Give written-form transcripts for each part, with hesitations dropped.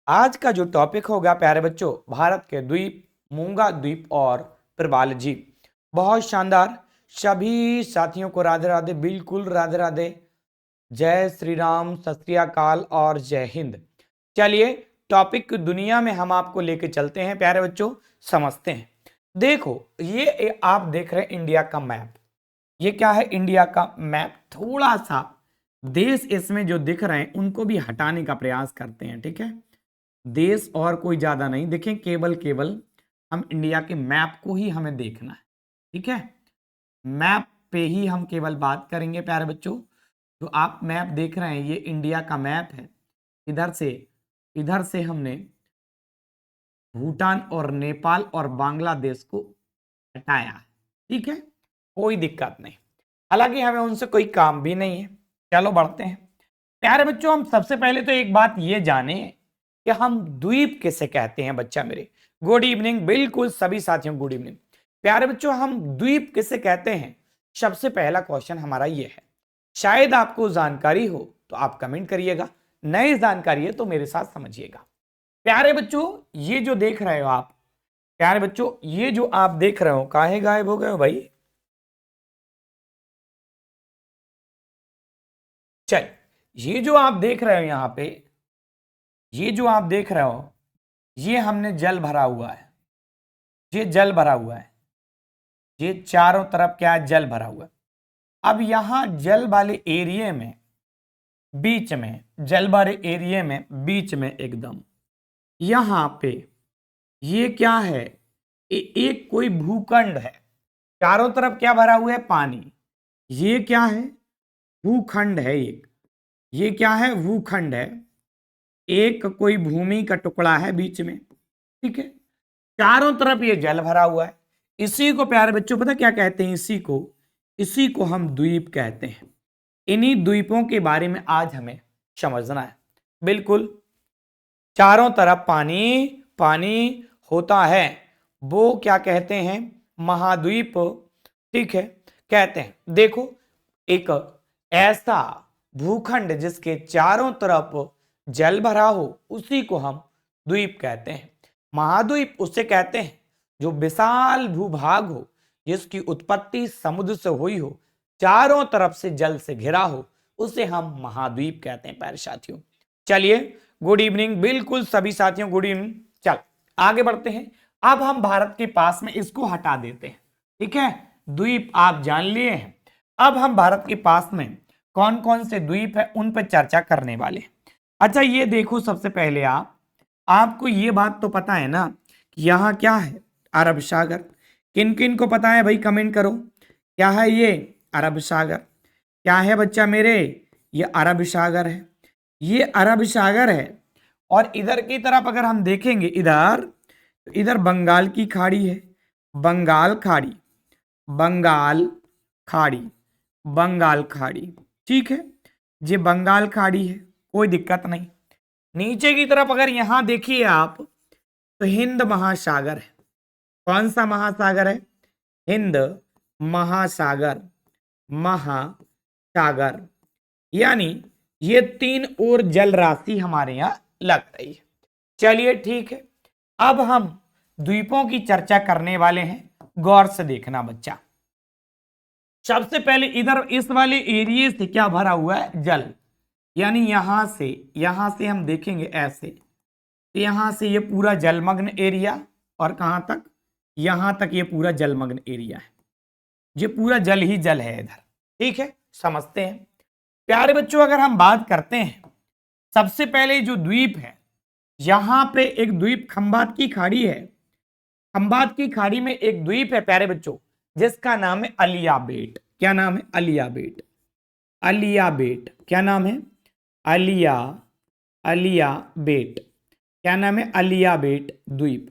आज का जो टॉपिक होगा प्यारे बच्चों, भारत के द्वीप, मूंगा द्वीप और प्रबाल जी। बहुत शानदार। सभी साथियों को राधे राधे, बिल्कुल राधे राधे। जय श्री राम, सत श्री अकाल और जय हिंद। चलिए टॉपिक दुनिया में हम आपको लेके चलते हैं प्यारे बच्चों, समझते हैं। देखो ये आप देख रहे हैं इंडिया का मैप। ये क्या है? इंडिया का मैप। थोड़ा सा देश इसमें जो दिख रहे हैं उनको भी हटाने का प्रयास करते हैं, ठीक है। देश और कोई ज्यादा नहीं, देखें केवल केवल हम इंडिया के मैप को ही हमें देखना है, ठीक है। मैप पे ही हम केवल बात करेंगे प्यारे बच्चों। जो आप मैप देख रहे हैं ये इंडिया का मैप है। इधर से हमने भूटान और नेपाल और बांग्लादेश को हटाया है, ठीक है। कोई दिक्कत नहीं, हालांकि हमें उनसे कोई काम भी नहीं है। चलो बढ़ते हैं प्यारे बच्चों। हम सबसे पहले तो एक बात ये जाने कि हम द्वीप किसे कहते हैं। बच्चा मेरे गुड इवनिंग, बिल्कुल सभी साथियों गुड इवनिंग। प्यारे बच्चों हम द्वीप किसे कहते हैं, सबसे पहला क्वेश्चन हमारा ये है। शायद आपको जानकारी हो तो आप कमेंट करिएगा, नई जानकारी है तो मेरे साथ समझिएगा। प्यारे बच्चों ये जो देख रहे हो आप, प्यारे बच्चों ये जो आप देख रहे हो, काहे गायब हो गए हो भाई? चल, ये जो आप देख रहे हो यहां पे, ये जो आप देख रहे हो, ये हमने जल भरा हुआ है। ये जल भरा हुआ है, ये चारों तरफ क्या है? जल भरा हुआ है। अब यहां जल वाले एरिया में, बीच में, जल भरे एरिया में बीच में एकदम यहां पे ये क्या है? एक कोई भूखंड है। चारों तरफ क्या भरा हुआ है? पानी। ये क्या है? भूखंड है एक। ये क्या है? भूखंड है। एक कोई भूमि का टुकड़ा है बीच में, ठीक है। चारों तरफ ये जल भरा हुआ है। इसी को प्यारे बच्चों पता क्या कहते हैं? इसी को हम द्वीप कहते हैं। इन्हीं द्वीपों के बारे में आज हमें समझना है। बिल्कुल, चारों तरफ पानी पानी होता है, वो क्या कहते हैं? महाद्वीप, ठीक है, कहते हैं। देखो एक ऐसा भूखंड जिसके चारों तरफ जल भरा हो उसी को हम द्वीप कहते हैं। महाद्वीप उसे कहते हैं जो विशाल भूभाग हो, जिसकी उत्पत्ति समुद्र से हुई हो, चारों तरफ से जल से घिरा हो, उसे हम महाद्वीप कहते हैं प्यारे साथियों। चलिए गुड इवनिंग, बिल्कुल सभी साथियों गुड इवनिंग। चल आगे बढ़ते हैं। अब हम भारत के पास में इसको हटा देते हैं, ठीक है। द्वीप आप जान लिए हैं। अब हम भारत के पास में कौन कौन से द्वीप है उन पर चर्चा करने वाले हैं। अच्छा ये देखो, सबसे पहले आपको ये बात तो पता है ना कि यहाँ क्या है? अरब सागर। किन किन को पता है भाई? कमेंट करो। क्या है ये? अरब सागर। क्या है बच्चा मेरे? ये अरब सागर है। ये अरब सागर है। और इधर की तरफ अगर हम देखेंगे, इधर तो इधर बंगाल की खाड़ी है। बंगाल खाड़ी, बंगाल खाड़ी, बंगाल खाड़ी, ठीक है। ये बंगाल खाड़ी है, कोई दिक्कत नहीं। नीचे की तरफ अगर यहां देखिए आप तो हिंद महासागर है। कौन सा महासागर है? हिंद महासागर। महासागर यानी ये तीन और जल राशि हमारे यहां लग रही है। चलिए ठीक है, अब हम द्वीपों की चर्चा करने वाले हैं। गौर से देखना बच्चा। सबसे पहले इधर इस वाले एरिया से क्या भरा हुआ है? जल। यानी यहां से हम देखेंगे ऐसे, तो यहां से ये पूरा जलमग्न एरिया, और कहां तक? यहां तक ये पूरा जलमग्न एरिया है। ये पूरा जल ही जल है इधर, ठीक है। समझते हैं प्यारे बच्चों। अगर हम बात करते हैं, सबसे पहले जो द्वीप है, यहां पे एक द्वीप खंबात की खाड़ी है। खंबात की खाड़ी में एक द्वीप है प्यारे बच्चों, जिसका नाम है अलिया बेट। क्या नाम है? अलिया बेट। अलिया बेट क्या नाम है? अलिया अलिया बेट। क्या नाम है? अलिया बेट द्वीप।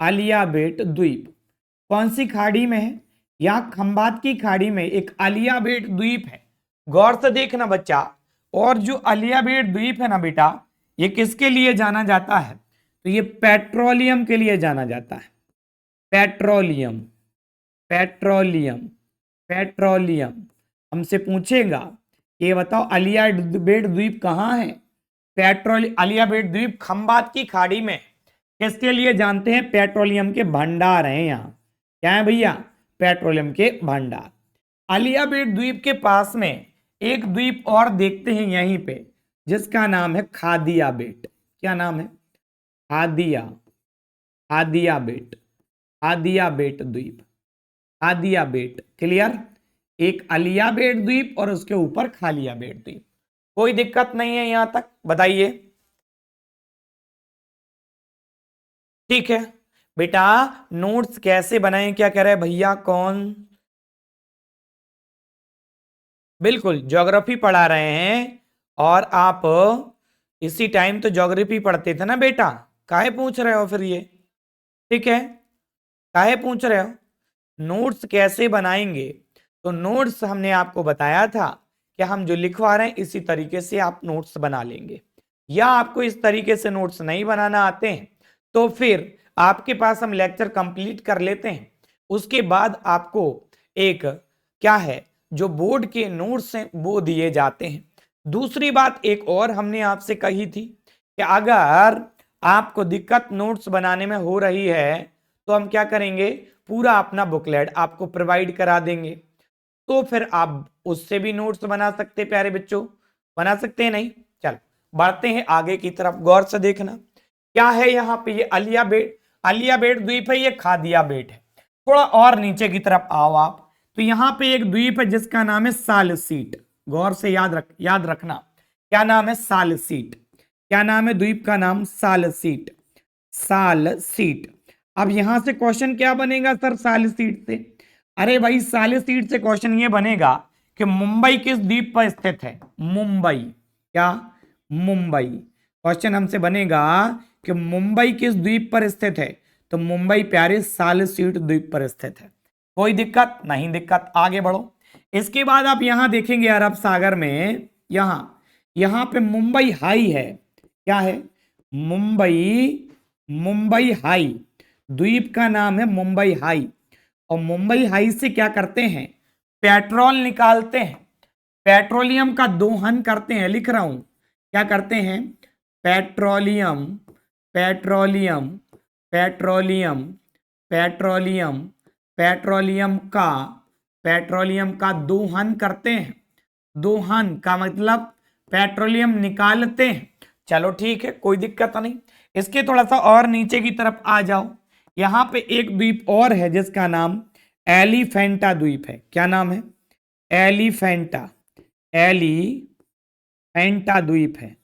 अलिया बेट द्वीप कौन सी खाड़ी में है? यहां खंबात की खाड़ी में एक अलिया बेट द्वीप है। गौर से देखना बच्चा। और जो अलिया बेट द्वीप है ना बेटा, ये किसके लिए जाना जाता है? तो ये पेट्रोलियम के लिए जाना जाता है। Petroleum, petroleum, petroleum. हमसे पूछेगा ये बताओ अलिया बेट द्वीप कहाँ है? अलिया बेट द्वीप खंबात की खाड़ी में किसके लिए जानते हैं? पेट्रोलियम के भंडार हैं यहाँ। क्या है भैया? पेट्रोलियम के भंडार। अलिया बेट द्वीप के पास में एक द्वीप और देखते हैं यहीं पे, जिसका नाम है खादिया बेट। क्या नाम है? खादिया, खादिया बेट, खादिया बेट द्वीप, खादिया बेट। क्लियर? एक अलिया बेट द्वीप और उसके ऊपर खालिया बेट द्वीप। कोई दिक्कत नहीं है यहां तक? बताइए। ठीक है बेटा, नोट्स कैसे बनाएं? क्या कह रहे हैं भैया? कौन? बिल्कुल ज्योग्राफी पढ़ा रहे हैं। और आप इसी टाइम तो ज्योग्राफी पढ़ते थे ना बेटा, काहे पूछ रहे हो फिर ये? ठीक है, काहे पूछ रहे हो? नोट्स कैसे बनाएंगे? तो नोट्स हमने आपको बताया था कि हम जो लिखवा रहे हैं इसी तरीके से आप नोट्स बना लेंगे। या आपको इस तरीके से नोट्स नहीं बनाना आते हैं तो फिर आपके पास हम लेक्चर कंप्लीट कर लेते हैं, उसके बाद आपको एक क्या है जो बोर्ड के नोट्स हैं वो दिए जाते हैं। दूसरी बात एक और हमने आपसे कही थी कि अगर आपको दिक्कत नोट्स बनाने में हो रही है तो हम क्या करेंगे, पूरा अपना बुकलेट आपको प्रोवाइड करा देंगे, तो फिर आप उससे भी नोट्स बना सकते। प्यारे बच्चों, बना सकते हैं नहीं? चल बढ़ते हैं आगे की तरफ, गौर से देखना क्या है यहाँ पे। ये अलिया बेट द्वीप है, ये खादिया बेट है। थोड़ा और नीचे की तरफ आओ आप, तो यहाँ पे एक द्वीप है जिसका नाम है सालसीट। गौर से याद रखना, क्या नाम है? सालसीट। क्या नाम है द्वीप का नाम? सालसीट, सालसीट। अब यहां से क्वेश्चन क्या बनेगा सर सालसीट से? अरे भाई सालसीट से क्वेश्चन ये बनेगा कि मुंबई किस द्वीप पर स्थित है? मुंबई। क्या? मुंबई। क्वेश्चन हमसे बनेगा कि मुंबई किस द्वीप पर स्थित है? तो मुंबई प्यारे सालसीट द्वीप पर स्थित है। कोई दिक्कत नहीं? दिक्कत, आगे बढ़ो। इसके बाद आप यहां देखेंगे अरब सागर में, यहां पे मुंबई हाई है। क्या है? मुंबई हाई द्वीप का नाम है मुंबई हाई। और मुंबई हाई से क्या करते हैं? पेट्रोल निकालते हैं, पेट्रोलियम का दोहन करते हैं। लिख रहा हूं, क्या करते हैं? Petroleum, petroleum, petroleum, petroleum, petroleum का दोहन करते हैं। दोहन का मतलब पेट्रोलियम निकालते हैं। चलो ठीक है, कोई दिक्कत नहीं। इसके थोड़ा सा और नीचे की तरफ आ जाओ, यहां पे एक द्वीप और है जिसका नाम एलिफेंटा द्वीप है। क्या नाम है? एलिफेंटा, एलिफेंटा द्वीप है।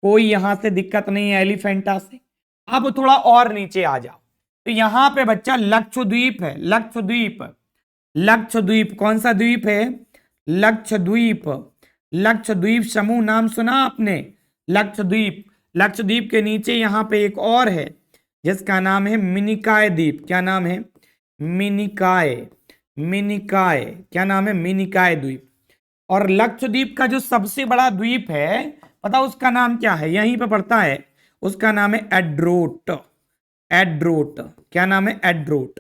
कोई यहां से दिक्कत नहीं है एलिफेंटा से। अब थोड़ा और नीचे आ जाओ, तो यहां पे बच्चा लक्षद्वीप है। लक्षद्वीप, लक्षद्वीप कौन सा द्वीप है? लक्षद्वीप, लक्षद्वीप समूह नाम सुना आपने? लक्षद्वीप, लक्षद्वीप के नीचे यहां पे एक और है जिसका नाम है मिनिकॉय द्वीप। क्या नाम है? मिनिकॉय, मिनिकॉय। क्या नाम है? मिनिकॉय द्वीप। और लक्षद्वीप का जो सबसे बड़ा द्वीप है, पता उसका नाम क्या है? यहीं पे पड़ता है, उसका नाम है एड्रोट। एड्रोट, क्या नाम है? एड्रोट।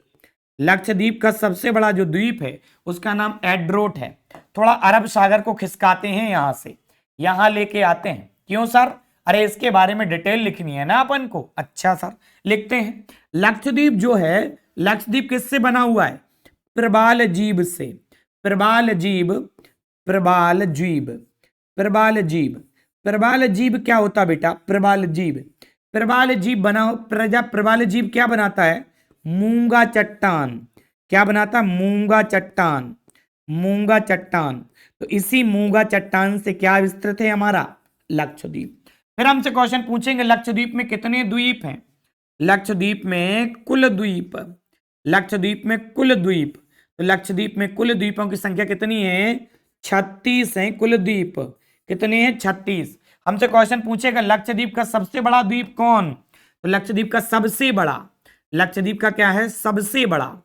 लक्षद्वीप का सबसे बड़ा जो द्वीप है उसका नाम एड्रोट है। थोड़ा अरब सागर को खिसकाते हैं, यहां से यहां लेके आते हैं। क्यों सर? अरे इसके बारे में डिटेल लिखनी है ना अपन को। अच्छा सर, लिखते हैं। लक्षद्वीप जो है, लक्षद्वीप किससे बना हुआ है? प्रबाल जीव से। प्रबाल जीव, प्रबाल जीव, प्रबाल जीव। प्रबाल जीव क्या होता बेटा? प्रबाल जीव, प्रबाल जीव बनाओ। प्रबाल जीव क्या बनाता है? मूंगा चट्टान। क्या बनाता? मूंगा चट्टान, मूंगा चट्टान। तो इसी मूंगा चट्टान से क्या विस्तृत है हमारा? लक्षद्वीप। फिर हमसे क्वेश्चन पूछेंगे लक्षद्वीप में कितने द्वीप हैं? लक्षद्वीप में कुल द्वीप, लक्षद्वीप में कुल द्वीप। तो लक्षद्वीप में कुल द्वीपों की संख्या कितनी है? 36 है कुल द्वीप। कितने हैं? 36। हमसे क्वेश्चन पूछेगा लक्षद्वीप का सबसे बड़ा द्वीप कौन? तो लक्षद्वीप का सबसे बड़ा, लक्षद्वीप का क्या है? सबसे बड़ा,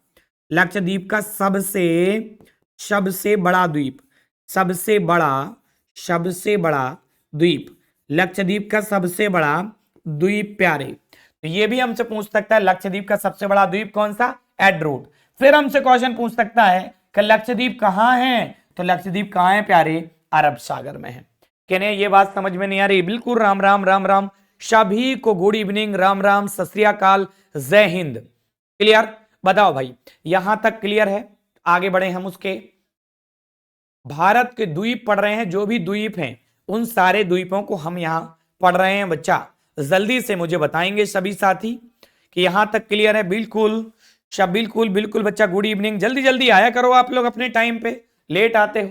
लक्षद्वीप का सबसे बड़ा द्वीप, सबसे बड़ा द्वीप, लक्षद्वीप का सबसे बड़ा द्वीप प्यारे। तो ये भी हमसे पूछ सकता है लक्षद्वीप का सबसे बड़ा द्वीप कौन सा? एड्रोट। फिर हमसे क्वेश्चन पूछ सकता है कि लक्षद्वीप कहां है? तो लक्षद्वीप कहां है प्यारे? अरब सागर में है। कहने ये बात समझ में नहीं आ रही? बिल्कुल राम राम राम राम, सभी को गुड इवनिंग, राम राम, सत श्री अकाल, जय हिंद। क्लियर? बताओ भाई, यहां तक क्लियर है? आगे बढ़े हम उसके। भारत के द्वीप पढ़ रहे हैं, जो भी द्वीप हैं उन सारे द्वीपों को हम यहां पढ़ रहे हैं बच्चा। जल्दी से मुझे बताएंगे सभी साथी कि यहां तक क्लियर है? बिल्कुल सब, बिल्कुल बिल्कुल बच्चा, गुड इवनिंग। जल्दी जल्दी आया करो आप लोग अपने टाइम पे, लेट आते हो।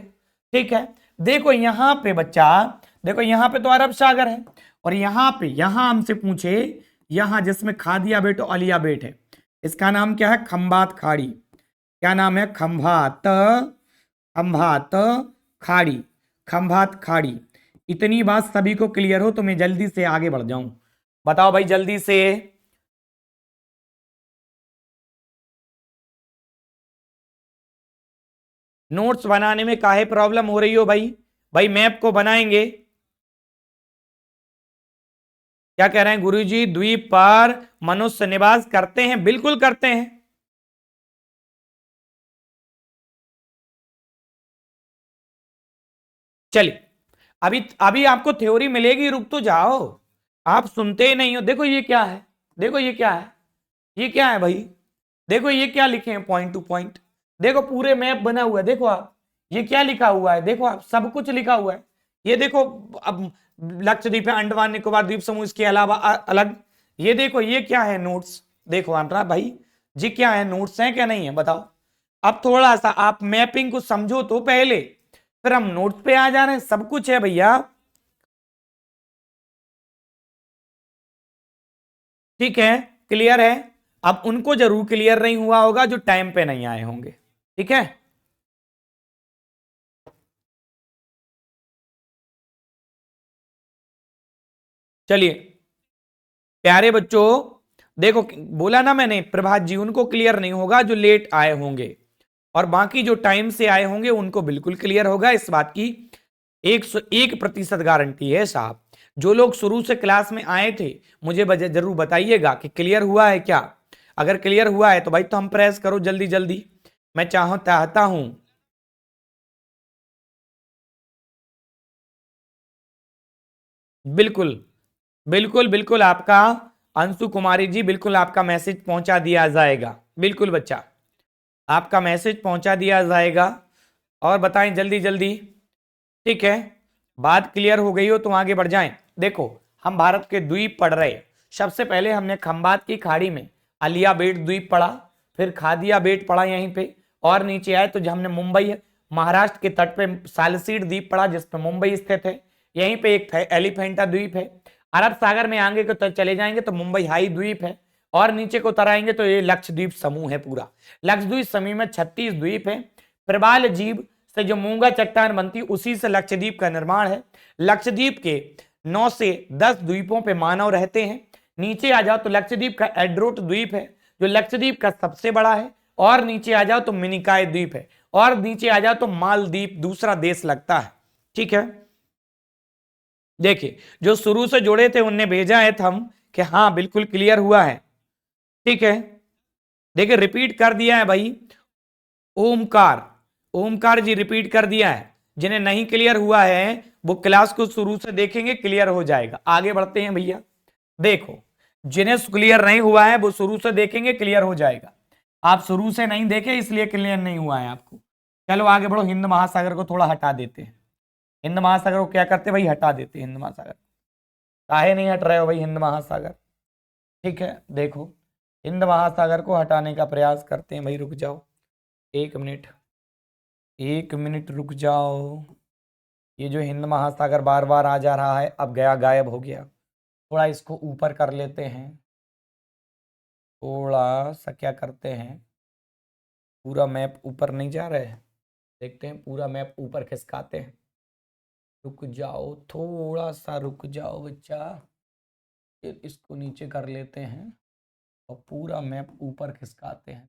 ठीक है, देखो यहां पे बच्चा, देखो यहां पे तो अरब सागर है, और यहां पे, यहां हमसे पूछे, यहां जिसमें खादिया बेट और अलिया बेट है, इसका नाम क्या है? खंभात खाड़ी। क्या नाम है? खंभात, खंभात खाड़ी, खंभात खाड़ी। इतनी बात सभी को क्लियर हो तो मैं जल्दी से आगे बढ़ जाऊं। बताओ भाई जल्दी से। नोट्स बनाने में काहे प्रॉब्लम हो रही हो भाई? भाई मैप को बनाएंगे। क्या कह रहे हैं गुरुजी? द्वीप पर मनुष्य निवास करते हैं, बिल्कुल करते हैं। चलिए, अभी अभी आपको थ्योरी मिलेगी, रुक तो जाओ, आप सुनते ही नहीं हो। देखो ये क्या है, देखो ये क्या है, ये क्या है भाई? देखो ये क्या लिखे हैं पॉइंट टू पॉइंट, देखो पूरे मैप बना हुआ है, देखो आप ये क्या लिखा हुआ है, देखो आप सब कुछ लिखा हुआ है। ये देखो, अब लक्षद्वीप है, अंडमान निकोबार द्वीप समूह, इसके अलावा अलग। ये देखो ये क्या है? नोट्स। देखो आप भाई, ये क्या है? नोट्स हैं क्या नहीं है? बताओ। अब थोड़ा सा आप मैपिंग को समझो तो पहले, फिर हम नोट्स पे आ जा रहे हैं। सब कुछ है भैया, ठीक है, क्लियर है। अब उनको जरूर क्लियर नहीं हुआ होगा जो टाइम पे नहीं आए होंगे, ठीक है। चलिए प्यारे बच्चों, देखो बोला ना मैंने, प्रभात जी उनको क्लियर नहीं होगा जो लेट आए होंगे, और बाकी जो टाइम से आए होंगे उनको बिल्कुल क्लियर होगा। इस बात की 101% गारंटी है साहब। जो लोग शुरू से क्लास में आए थे, मुझे जरूर बताइएगा कि क्लियर हुआ है क्या। अगर क्लियर हुआ है तो भाई तो हम प्रेस करो जल्दी जल्दी, मैं चाहता हूं। बिल्कुल बिल्कुल बिल्कुल, आपका अंशु कुमारी जी, बिल्कुल आपका मैसेज पहुंचा दिया जाएगा। बिल्कुल बच्चा, आपका मैसेज पहुंचा दिया जाएगा। और बताएं जल्दी जल्दी, ठीक है। बात क्लियर हो गई हो तो आगे बढ़ जाएं। देखो हम भारत के द्वीप पढ़ रहे, सबसे पहले हमने खंबात की खाड़ी में अलिया बेट द्वीप पढ़ा, फिर खादिया बेट पढ़ा यहीं पे, और नीचे आए तो जो हमने मुंबई, महाराष्ट्र के तट पे सालसीड द्वीप पढ़ा जिसपे मुंबई स्थित है। यहीं पे एक एलिफेंटा द्वीप है। अरब सागर में आगे को चले जाएंगे तो मुंबई हाई द्वीप है, और नीचे को उतर आएंगे तो ये लक्षद्वीप समूह है पूरा। लक्षद्वीप समूह में 36 द्वीप है। प्रबाल जीव से जो मूंगा चट्टान बनती है उसी से लक्षद्वीप का निर्माण है। लक्षद्वीप के 9 से 10 द्वीपों पे मानव रहते हैं। नीचे आ जाओ तो लक्षद्वीप का एड्रोट द्वीप है जो लक्षद्वीप का सबसे बड़ा है, और नीचे आ जाओ तो मिनिकॉय द्वीप है, और नीचे आ जाओ तो मालदीप दूसरा देश लगता है, ठीक है। देखिए जो शुरू से जुड़े थे उनने भेजा है थम कि हाँ बिल्कुल क्लियर हुआ है, ठीक है। देखिए रिपीट कर दिया है भाई, ओमकार, ओमकार जी रिपीट कर दिया है। जिन्हें नहीं क्लियर हुआ है वो क्लास को शुरू से देखेंगे, क्लियर हो जाएगा। आगे बढ़ते हैं भैया। देखो जिन्हें क्लियर नहीं हुआ है वो शुरू से देखेंगे, क्लियर हो जाएगा। आप शुरू से नहीं देखे इसलिए क्लियर नहीं हुआ है आपको। चलो आगे बढ़ो। हिंद महासागर को थोड़ा हटा देते हैं। हिंद महासागर को क्या करते भाई? हटा देते हैं हिंद महासागर। काहे नहीं हट रहे हो भाई हिंद महासागर? ठीक है, देखो हिंद महासागर को हटाने का प्रयास करते हैं भाई। रुक जाओ 1 मिनट, 1 मिनट रुक जाओ। ये जो हिंद महासागर बार बार आ जा रहा है, अब गया गायब हो गया। थोड़ा इसको ऊपर कर लेते हैं, थोड़ा सा क्या करते हैं, पूरा मैप ऊपर नहीं जा रहा है, देखते हैं पूरा मैप ऊपर खिसकाते हैं। रुक जाओ, थोड़ा सा रुक जाओ बच्चा, फिर इसको नीचे कर लेते हैं और पूरा मैप ऊपर खिसकाते हैं,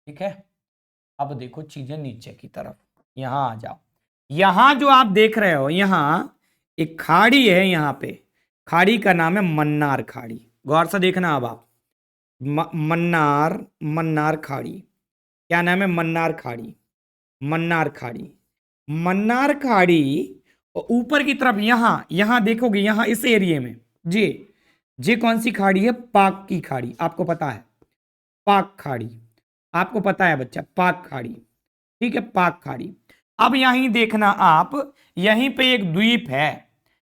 ठीक है। अब देखो चीजें नीचे की तरफ, यहां आ जाओ। यहां जो आप देख रहे हो, यहां एक खाड़ी है, यहां पे खाड़ी का नाम है मन्नार खाड़ी। गौर से देखना अब आप, मन्नार, मन्नार खाड़ी। क्या नाम है? मन्नार खाड़ी, मन्नार खाड़ी। मन्नार खाड़ी और ऊपर की तरफ यहां यहां देखोगे, यहां इस एरिया में जे कौन सी खाड़ी है? पाक की खाड़ी, आपको पता है, पाक खाड़ी, आपको पता है बच्चा, पाक खाड़ी, ठीक है, पाक खाड़ी। अब यहीं देखना आप, यहीं पे एक द्वीप है,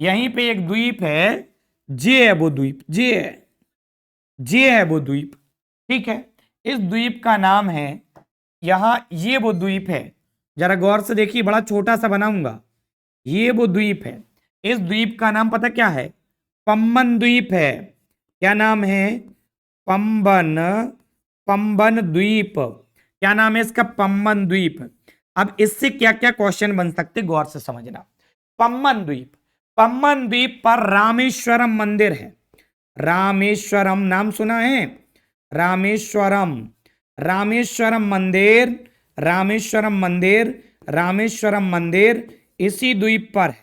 यहीं पे एक द्वीप है, जे है वो द्वीप, जे है वो द्वीप, ठीक है। इस द्वीप का नाम है, यहां ये वो द्वीप है, जरा गौर से देखिए, बड़ा छोटा सा बनाऊंगा, ये वो द्वीप है। इस द्वीप का नाम पता क्या है? पंबन द्वीप है। क्या नाम है? पंबन, पंबन द्वीप। क्या नाम है इसका? पंबन द्वीप। अब इससे क्या क्या क्वेश्चन बन सकते, गौर से समझना। पंबन द्वीप, पंबन द्वीप पर रामेश्वरम मंदिर है। रामेश्वरम नाम सुना है? रामेश्वरम, रामेश्वरम मंदिर, रामेश्वरम मंदिर, रामेश्वरम मंदिर इसी द्वीप पर है,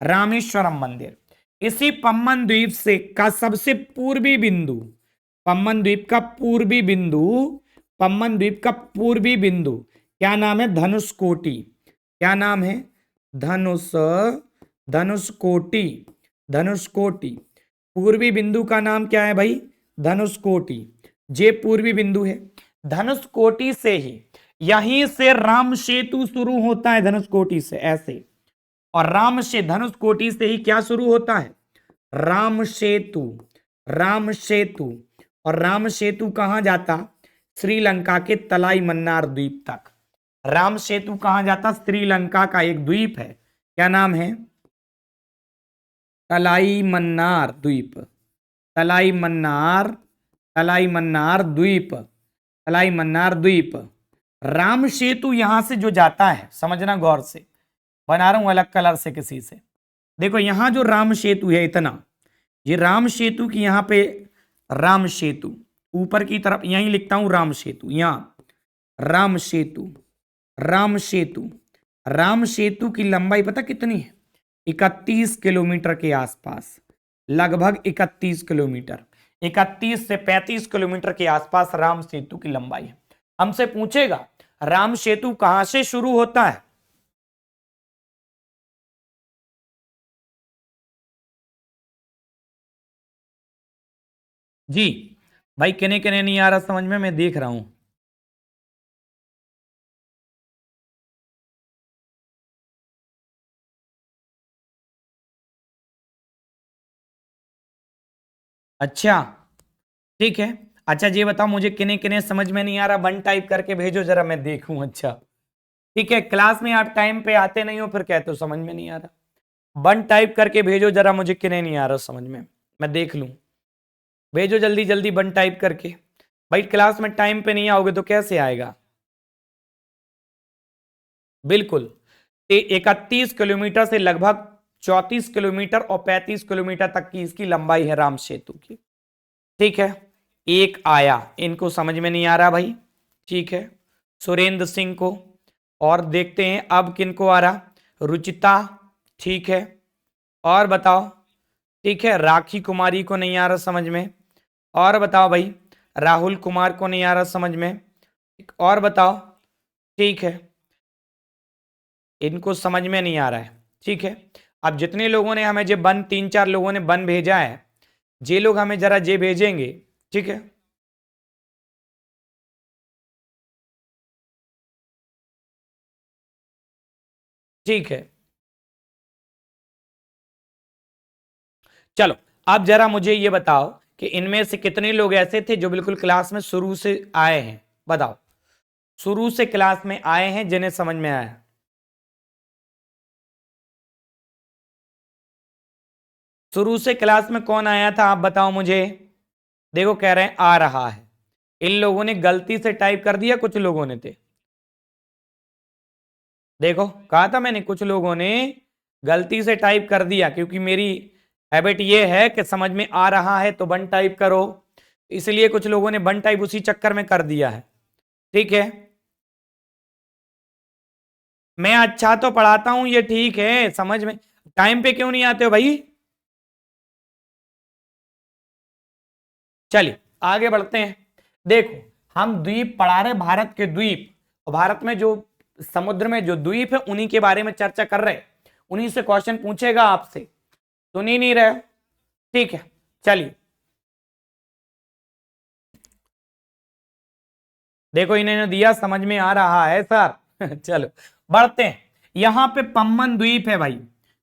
रामेश्वरम मंदिर। इसी पंबन द्वीप से का सबसे पूर्वी बिंदु, पंबन द्वीप का पूर्वी बिंदु, पंबन द्वीप का पूर्वी बिंदु क्या नाम है? धनुषकोटी। क्या नाम है? धनुषकोटी, धनुषकोटी। पूर्वी बिंदु का नाम क्या है भाई? धनुषकोटी। जे पूर्वी बिंदु है। धनुषकोटी से ही, यहीं से राम सेतु शुरू होता है, धनुषकोटी से ऐसे, और राम से धनुषकोटी से ही क्या शुरू होता है? राम सेतु, राम सेतु। और राम सेतु कहां जाता? श्रीलंका के तलाई मन्नार द्वीप तक। राम सेतु कहां जाता? श्रीलंका का एक द्वीप है, क्या नाम है? तलाई मन्नार द्वीप, तलाई मन्नार, तलाई मन्नार द्वीप, तलाई मन्नार द्वीप। राम सेतु यहां से जो जाता है, समझना गौर से, बना रहा हूं अलग कलर से किसी से। देखो यहां जो राम सेतु है, इतना, ये राम सेतु की यहां पे, राम सेतु ऊपर की तरफ, यहीं लिखता हूं राम सेतु, यहां राम सेतु, राम सेतु। राम सेतु की लंबाई पता कितनी है? 31 किलोमीटर के आसपास, लगभग 31 किलोमीटर, 31 से 35 किलोमीटर के आसपास राम सेतु की लंबाई है। हमसे पूछेगा राम सेतु कहां से शुरू होता है? जी भाई, किने किने नहीं आ रहा समझ में, मैं देख रहा हूं। अच्छा ठीक है। अच्छा ये बताओ मुझे, किने किने समझ में नहीं आ रहा, वन टाइप करके भेजो जरा, मैं देखूं। अच्छा ठीक है, क्लास में आप टाइम पे आते नहीं हो, फिर कहते हो समझ में नहीं आ रहा। वन टाइप करके भेजो जरा, मुझे किने नहीं आ रहा समझ में, मैं देख लूं। भेजो जल्दी जल्दी वन टाइप करके। भाई क्लास में टाइम पे नहीं आओगे तो कैसे आएगा? बिल्कुल। 31 किलोमीटर से लगभग 34 किलोमीटर और 35 किलोमीटर तक की इसकी लंबाई है राम सेतु की। ठीक है, एक आया, इनको समझ में नहीं आ रहा भाई, ठीक है, सुरेंद्र सिंह को। और देखते हैं अब किनको आ रहा, रुचिता, ठीक है, और बताओ, ठीक है, राखी कुमारी को नहीं आ रहा समझ में, और बताओ भाई, राहुल कुमार को नहीं आ रहा समझ में, और बताओ, ठीक है, इनको समझ में नहीं आ रहा है, ठीक है। अब जितने लोगों ने हमें जे बन, 3-4 लोगों ने बन भेजा है, जे लोग हमें जरा जे भेजेंगे, ठीक है। ठीक है, चलो अब जरा मुझे ये बताओ कि इनमें से कितने लोग ऐसे थे जो बिल्कुल क्लास में शुरू से आए हैं, बताओ, शुरू से क्लास में आए हैं जिन्हें समझ में आया। शुरू से क्लास में कौन आया था, आप बताओ मुझे। देखो कह रहे हैं आ रहा है, इन लोगों ने गलती से टाइप कर दिया, कुछ लोगों ने थे, देखो कहा था मैंने, कुछ लोगों ने गलती से टाइप कर दिया, क्योंकि मेरी हैबिट ये है कि समझ में आ रहा है तो वन टाइप करो, इसलिए कुछ लोगों ने वन टाइप उसी चक्कर में कर दिया है, ठीक है। मैं अच्छा तो पढ़ाता हूं, ये ठीक है, समझ में, टाइम पे क्यों नहीं आते हो भाई। चलिए आगे बढ़ते हैं। देखो हम द्वीप पढ़ा रहे, भारत के द्वीप, और भारत में जो समुद्र में जो द्वीप है उन्हीं के बारे में चर्चा कर रहे हैं। उन्हीं से क्वेश्चन पूछेगा आपसे, सुन ही नहीं रहे। ठीक है, चलिए देखो इन्होंने दिया, समझ में आ रहा है सर। चलो बढ़ते हैं। यहां पे पम्बन द्वीप है भाई।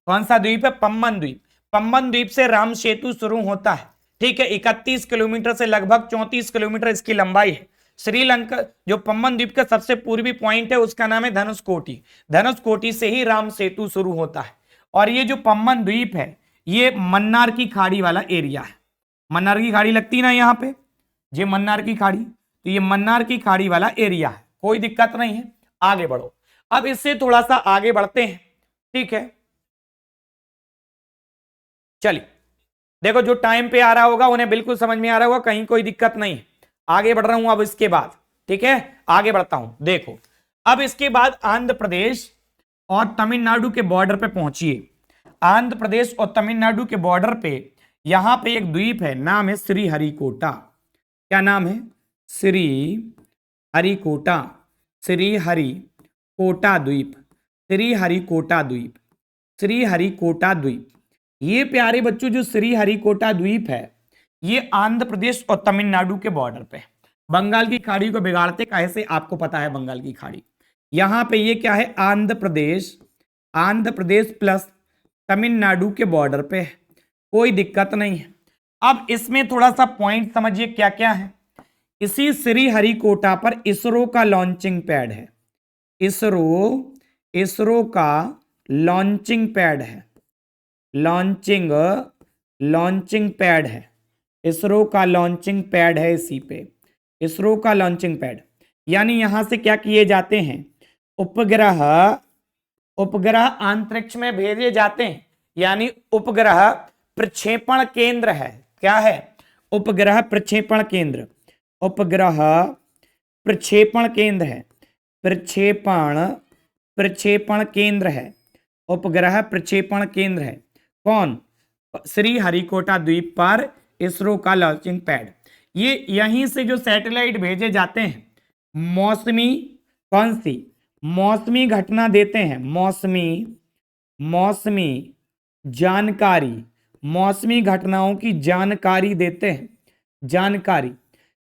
कौन सा द्वीप है? पम्बन द्वीप। पम्बन द्वीप से राम सेतु शुरू होता है। ठीक है, 31 किलोमीटर से लगभग 34 किलोमीटर इसकी लंबाई है। श्रीलंका जो पम्बन द्वीप का सबसे पूर्वी पॉइंट है उसका नाम है धनुषकोटी। धनुषकोटी से ही राम सेतु शुरू होता है। और ये जो पम्बन द्वीप है ये मन्नार की खाड़ी वाला एरिया है। मन्नार की खाड़ी लगती ना यहाँ पे, ये मन्नार की खाड़ी, तो ये मन्नार की खाड़ी वाला एरिया है, कोई दिक्कत नहीं है। आगे बढ़ो, अब इससे थोड़ा सा आगे बढ़ते हैं। ठीक है, चलिए देखो जो टाइम पे आ रहा होगा उन्हें बिल्कुल समझ में आ रहा होगा, कहीं कोई दिक्कत नहीं है। आगे बढ़ रहा हूं अब इसके बाद। ठीक है, आगे बढ़ता हूं। देखो अब इसके बाद आंध्र प्रदेश और तमिलनाडु के बॉर्डर पे पहुंचिए। आंध्र प्रदेश और तमिलनाडु के बॉर्डर पे यहां पे एक द्वीप है, नाम है श्रीहरिकोटा। क्या नाम है? श्रीहरिकोटा। श्रीहरिकोटा द्वीप। श्रीहरिकोटा द्वीप। श्रीहरिकोटा द्वीप। ये प्यारे बच्चों जो श्रीहरिकोटा द्वीप है ये आंध्र प्रदेश और तमिलनाडु के बॉर्डर पे। बंगाल की खाड़ी को बिगाड़ते कैसे आपको पता है? बंगाल की खाड़ी यहां पे ये क्या है? आंध्र प्रदेश। आंध्र प्रदेश प्लस तमिलनाडु के बॉर्डर पे है, कोई दिक्कत नहीं है। अब इसमें थोड़ा सा पॉइंट समझिए क्या क्या है। इसी श्रीहरिकोटा पर इसरो का लॉन्चिंग पैड है। इसरो का लॉन्चिंग पैड है। लॉन्चिंग पैड है। इसरो का लॉन्चिंग पैड है। इसी पे इसरो का लॉन्चिंग पैड, यानी यहां से क्या किए जाते हैं? उपग्रह अंतरिक्ष में भेजे जाते हैं, यानी उपग्रह प्रक्षेपण केंद्र है। क्या है? उपग्रह प्रक्षेपण केंद्र। उपग्रह प्रक्षेपण केंद्र है। प्रक्षेपण केंद्र है। उपग्रह प्रक्षेपण केंद्र है। कौन? श्रीहरिकोटा द्वीप पर इसरो का लॉन्चिंग पैड। ये यहीं से जो सैटेलाइट भेजे जाते हैं मौसमी, कौन सी? मौसमी घटना देते हैं। मौसमी जानकारी, मौसमी घटनाओं की जानकारी देते हैं। जानकारी।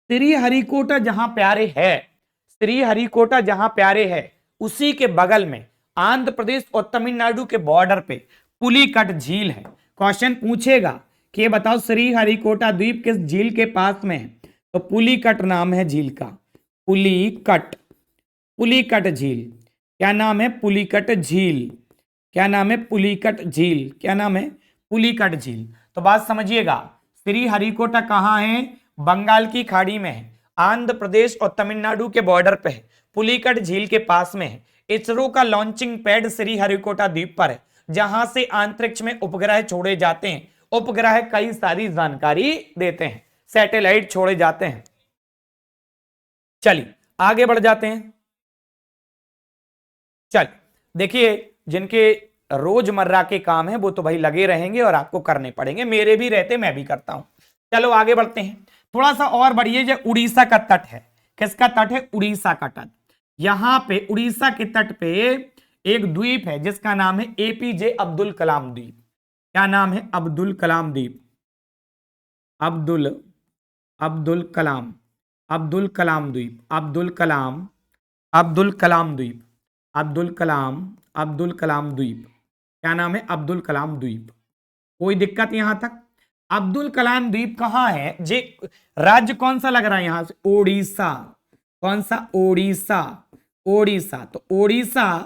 श्रीहरिकोटा जहां प्यारे है, श्रीहरिकोटा जहां प्यारे है उसी के बगल में आंध्र प्रदेश और तमिलनाडु के बॉर्डर पे पुलिकट झील है। क्वेश्चन पूछेगा कि बताओ श्रीहरिकोटा द्वीप किस झील के पास में है? तो पुलिकट नाम है झील का। पुलिकट झील। क्या नाम है? पुलिकट झील। क्या नाम है? पुलिकट झील। क्या नाम है? पुलिकट झील। तो बात समझिएगा, श्रीहरिकोटा कहां है? बंगाल की खाड़ी में है, आंध्र प्रदेश और तमिलनाडु के बॉर्डर पे है, पुलिकट झील के पास में है। इसरो का लॉन्चिंग पैड श्रीहरिकोटा द्वीप पर है, जहां से अंतरिक्ष में उपग्रह छोड़े जाते हैं। उपग्रह कई सारी जानकारी देते हैं, सैटेलाइट छोड़े जाते हैं। चलिए आगे बढ़ जाते हैं। चल देखिए, जिनके रोजमर्रा के काम है वो तो भाई लगे रहेंगे और आपको करने पड़ेंगे, मेरे भी रहते, मैं भी करता हूं। चलो आगे बढ़ते हैं, थोड़ा सा और बढ़िए। जो उड़ीसा का तट है, किसका तट है? उड़ीसा का तट। यहां पे उड़ीसा के तट पे एक द्वीप है जिसका नाम है एपीजे अब्दुल कलाम द्वीप। क्या नाम है? अब्दुल कलाम द्वीप। अब्दुल कलाम द्वीप। अब्दुल कलाम द्वीप। क्या नाम है? अब्दुल कलाम द्वीप। कोई दिक्कत यहां तक? अब्दुल कलाम द्वीप कहां है? जे राज्य कौन सा लग रहा है यहां से? ओडिशा। कौन सा? ओडिशा। तो ओडिशा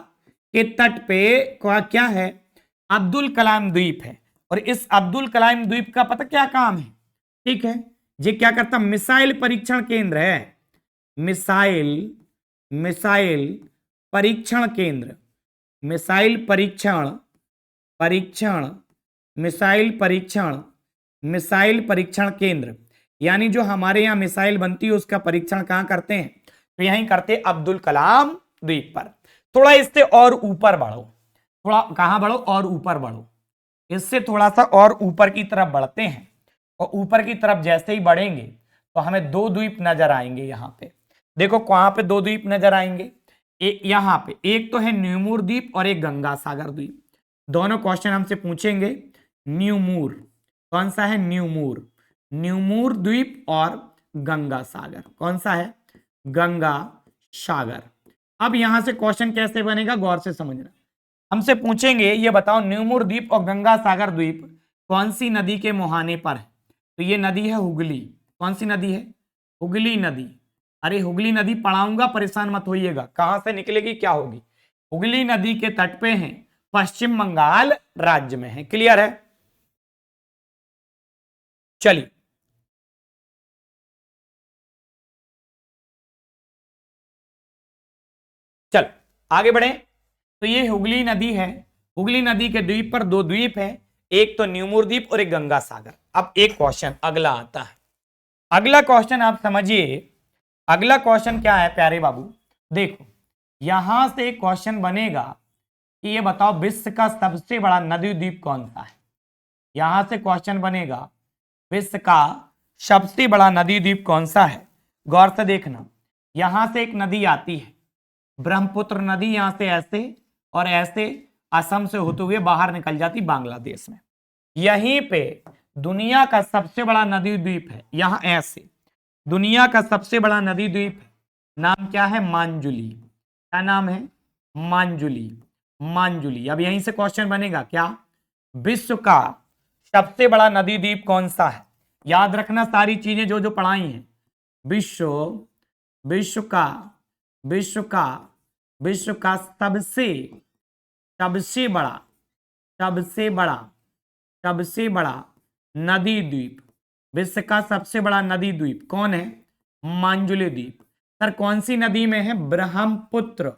के तट पे क्या है? अब्दुल कलाम द्वीप है। और इस अब्दुल कलाम द्वीप का पता क्या काम है? ठीक है, ये क्या करता? मिसाइल परीक्षण केंद्र है। मिसाइल परीक्षण केंद्र। मिसाइल परीक्षण केंद्र, यानी जो हमारे यहाँ मिसाइल बनती है उसका परीक्षण कहां करते हैं? तो यहीं करते, अब्दुल कलाम द्वीप पर। थोड़ा इससे और ऊपर बढ़ो, थोड़ा कहां बढ़ो? और ऊपर बढ़ो। इससे थोड़ा सा और ऊपर की तरफ बढ़ते हैं, और ऊपर की तरफ जैसे ही बढ़ेंगे तो हमें दो द्वीप नजर आएंगे। यहां पे देखो, कहां पे दो द्वीप नजर आएंगे? यहां पे एक तो है न्यूमूर द्वीप और एक गंगा सागर द्वीप। दोनों क्वेश्चन हमसे पूछेंगे। न्यूमूर, कौन सा है? न्यूमूर, न्यूमूर द्वीप और गंगा सागर। कौन सा है? गंगा सागर। अब यहां से क्वेश्चन कैसे बनेगा, गौर से समझना। हमसे पूछेंगे ये बताओ न्यूमूर द्वीप और गंगा सागर द्वीप कौन सी नदी के मुहाने पर है? तो ये नदी है हुगली। कौन सी नदी है? हुगली नदी। अरे हुगली नदी पढ़ाऊंगा, परेशान मत होइएगा। कहां से निकलेगी, क्या होगी? हुगली नदी के तट पे है, पश्चिम बंगाल राज्य में है। क्लियर है? चलिए चल आगे बढ़े। तो ये हुगली नदी है, हुगली नदी के द्वीप पर दो द्वीप है, एक तो न्यूमूर द्वीप और एक गंगा सागर। अब एक क्वेश्चन अगला आता है। अगला क्वेश्चन आप समझिए, अगला क्वेश्चन क्या है प्यारे बाबू? देखो यहां से एक क्वेश्चन बनेगा कि ये बताओ विश्व का सबसे बड़ा नदी द्वीप कौन सा है? यहां से क्वेश्चन बनेगा विश्व का सबसे बड़ा नदी द्वीप कौन सा है? गौर से देखना, यहां से एक नदी आती है, ब्रह्मपुत्र नदी, यहां से ऐसे और ऐसे असम से होते हुए बाहर निकल जाती बांग्लादेश में। यहीं पे दुनिया का सबसे बड़ा नदी द्वीप है, यहां ऐसे दुनिया का सबसे बड़ा नदी द्वीप है। नाम क्या है? मांजुली। क्या नाम है? मांजुली। मांजुली। अब यहीं से क्वेश्चन बनेगा क्या? विश्व का सबसे बड़ा नदी द्वीप कौन सा है? याद रखना सारी चीजें जो जो पढ़ाई हैं। विश्व विश्व का विश्व का विश्व का सबसे सबसे बड़ा सबसे बड़ा सबसे बड़ा नदी द्वीप, विश्व का सबसे बड़ा नदी द्वीप कौन है? मांजुली द्वीप। सर कौन सी नदी में है? ब्रह्मपुत्र।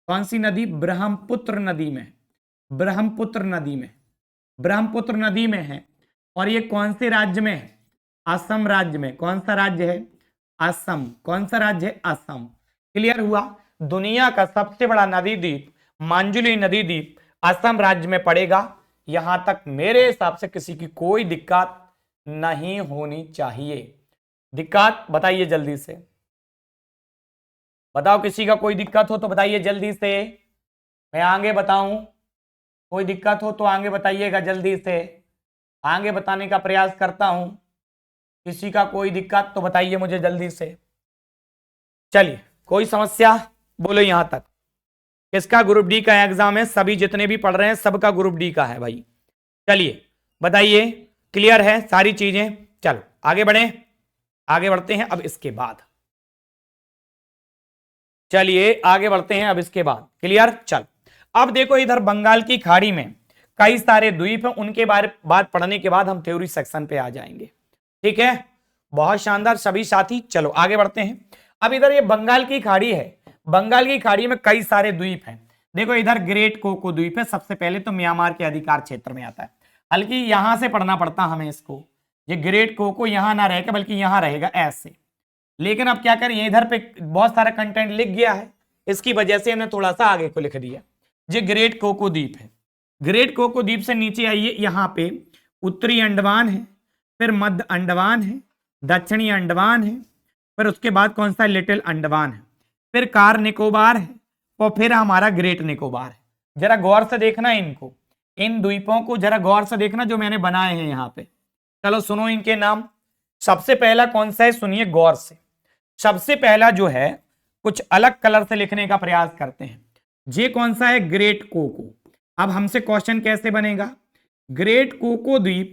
कौन सी नदी? ब्रह्मपुत्र नदी में। ब्रह्मपुत्र नदी में, ब्रह्मपुत्र नदी में है। और ये कौन से राज्य में है? असम राज्य में। कौन सा राज्य है? असम। कौन सा राज्य है? असम। क्लियर हुआ? दुनिया का सबसे बड़ा नदी द्वीप मांजुली नदी द्वीप असम राज्य में पड़ेगा। यहां तक मेरे हिसाब से किसी की कोई दिक्कत नहीं होनी चाहिए। दिक्कत बताइए जल्दी से, बताओ किसी का कोई दिक्कत हो तो बताइए जल्दी से, मैं आगे बताऊं। कोई दिक्कत हो तो आगे बताइएगा जल्दी से, आगे बताने का प्रयास करता हूं। किसी का कोई दिक्कत तो बताइए मुझे जल्दी से। चलिए कोई समस्या बोलो यहां तक। किसका ग्रुप डी का एग्जाम है? सभी जितने भी पढ़ रहे हैं सबका ग्रुप डी का है भाई। चलिए बताइए, क्लियर है सारी चीजें? चलो आगे बढ़े, आगे बढ़ते हैं अब इसके बाद। चलिए आगे बढ़ते हैं अब इसके बाद। क्लियर? चल अब देखो इधर बंगाल की खाड़ी में कई सारे द्वीप हैं, उनके बारे बात पढ़ने के बाद हम थ्योरी सेक्शन पे आ जाएंगे। ठीक है, बहुत शानदार सभी साथी। चलो आगे बढ़ते हैं। अब इधर ये बंगाल की खाड़ी है, बंगाल की खाड़ी में कई सारे द्वीप हैं। देखो इधर ग्रेट कोको द्वीप है, सबसे पहले तो म्यांमार के अधिकार क्षेत्र में आता है, बल्कि यहां से पढ़ना पड़ता हमें इसको। ये ग्रेट कोको यहां ना रहेगा बल्कि यहां रहेगा ऐसे। लेकिन अब क्या करें, इधर पे बहुत सारा कंटेंट लिख गया है, इसकी वजह से हमने थोड़ा सा आगे को लिख दिया। ये ग्रेट कोको द्वीप है। ग्रेट कोको द्वीप से नीचे आइए, यहां पे उत्तरी अंडमान है, फिर मध्य अंडमान है, दक्षिणी अंडमान है, फिर उसके बाद कौन सा? लिटिल अंडमान है, फिर कार निकोबार है, और फिर हमारा ग्रेट निकोबार है। जरा गौर से देखना इनको, इन द्वीपों को जरा गौर से देखना जो मैंने बनाए हैं यहाँ पे। चलो सुनो इनके नाम। सबसे पहला कौन सा है? सुनिए गौर से। सबसे पहला जो है, कुछ अलग कलर से लिखने का प्रयास करते हैं। ये कौन सा है? Great coco. अब हमसे क्वेश्चन कैसे बनेगा? ग्रेट कोको द्वीप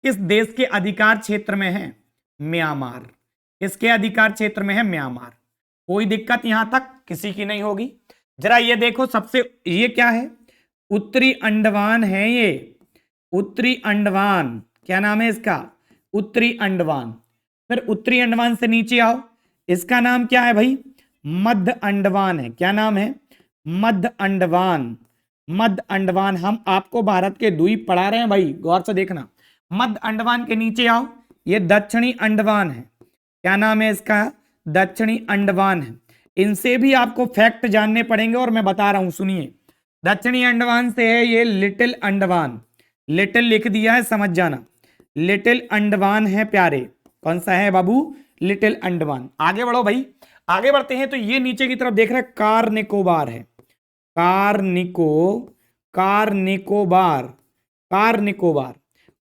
किस देश के अधिकार क्षेत्र में है? म्यांमार। किसके अधिकार क्षेत्र में है? म्यांमार। कोई दिक्कत यहां तक किसी की नहीं होगी। जरा ये देखो, सबसे ये क्या है? उत्तरी अंडमान है ये, उत्तरी अंडमान। क्या नाम है इसका? उत्तरी अंडमान। फिर उत्तरी अंडमान से नीचे आओ, इसका नाम क्या है भाई? मध्य अंडमान है। क्या नाम है? मध्य अंडमान। मध्य अंडमान। हम आपको भारत के द्वीप पढ़ा रहे हैं भाई, गौर से देखना। मध्य अंडमान के नीचे आओ, ये दक्षिणी अंडमान है। क्या नाम है इसका? दक्षिणी अंडमान है। इनसे भी आपको फैक्ट जानने पड़ेंगे और मैं बता रहा हूं, सुनिए। दक्षिणी अंडमान से है ये लिटिल अंडमान, लिटिल लिख दिया है, समझ जाना। लिटिल अंडमान है प्यारे। कौन सा है बाबू? लिटिल अंडमान। आगे बढ़ो भाई, आगे बढ़ते हैं। तो ये नीचे की तरफ देख रहे हैं, कार निकोबार है। Car car Nicobar, car Nicobar,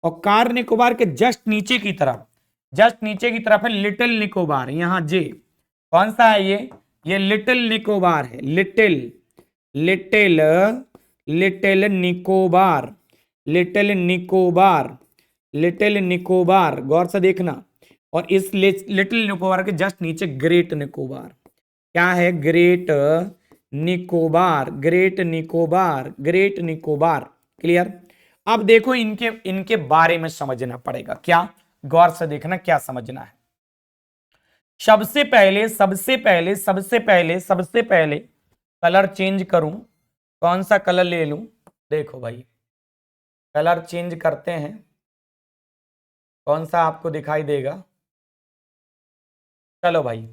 और कार निकोबार के जस्ट नीचे की तरफ है लिटिल निकोबार, यहां जे। कौन सा है ये लिटिल निकोबार है, little little little Nicobar, little Nicobar, little Nicobar, गौर से देखना। और इस लिटिल निकोबार के जस्ट नीचे ग्रेट निकोबार, क्या है, great Nicobar, great Nicobar, great Nicobar. Clear. अब देखो इनके बारे में समझना पड़ेगा, क्या, गौर से देखना क्या समझना है। सबसे पहले कलर चेंज करूं, कौन सा कलर ले लूं, देखो भाई कलर चेंज करते हैं, कौन सा आपको दिखाई देगा। चलो भाई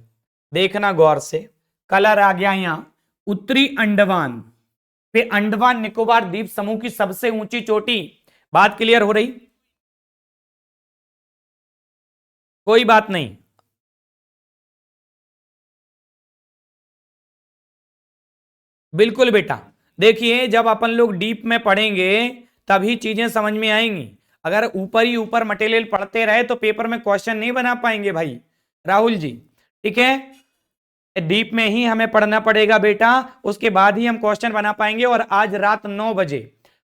देखना गौर से, कलर आ गया यहां उत्तरी अंडमान पे, अंडमान निकोबार द्वीप समूह की सबसे ऊंची चोटी। बात क्लियर हो रही, कोई बात नहीं। बिल्कुल बेटा, देखिए जब अपन लोग डीप में पढ़ेंगे तभी चीजें समझ में आएंगी। अगर ऊपर ही ऊपर मटेरियल पढ़ते रहे तो पेपर में क्वेश्चन नहीं बना पाएंगे भाई राहुल जी, ठीक है। डीप में ही हमें पढ़ना पड़ेगा बेटा, उसके बाद ही हम क्वेश्चन बना पाएंगे। और आज रात 9 बजे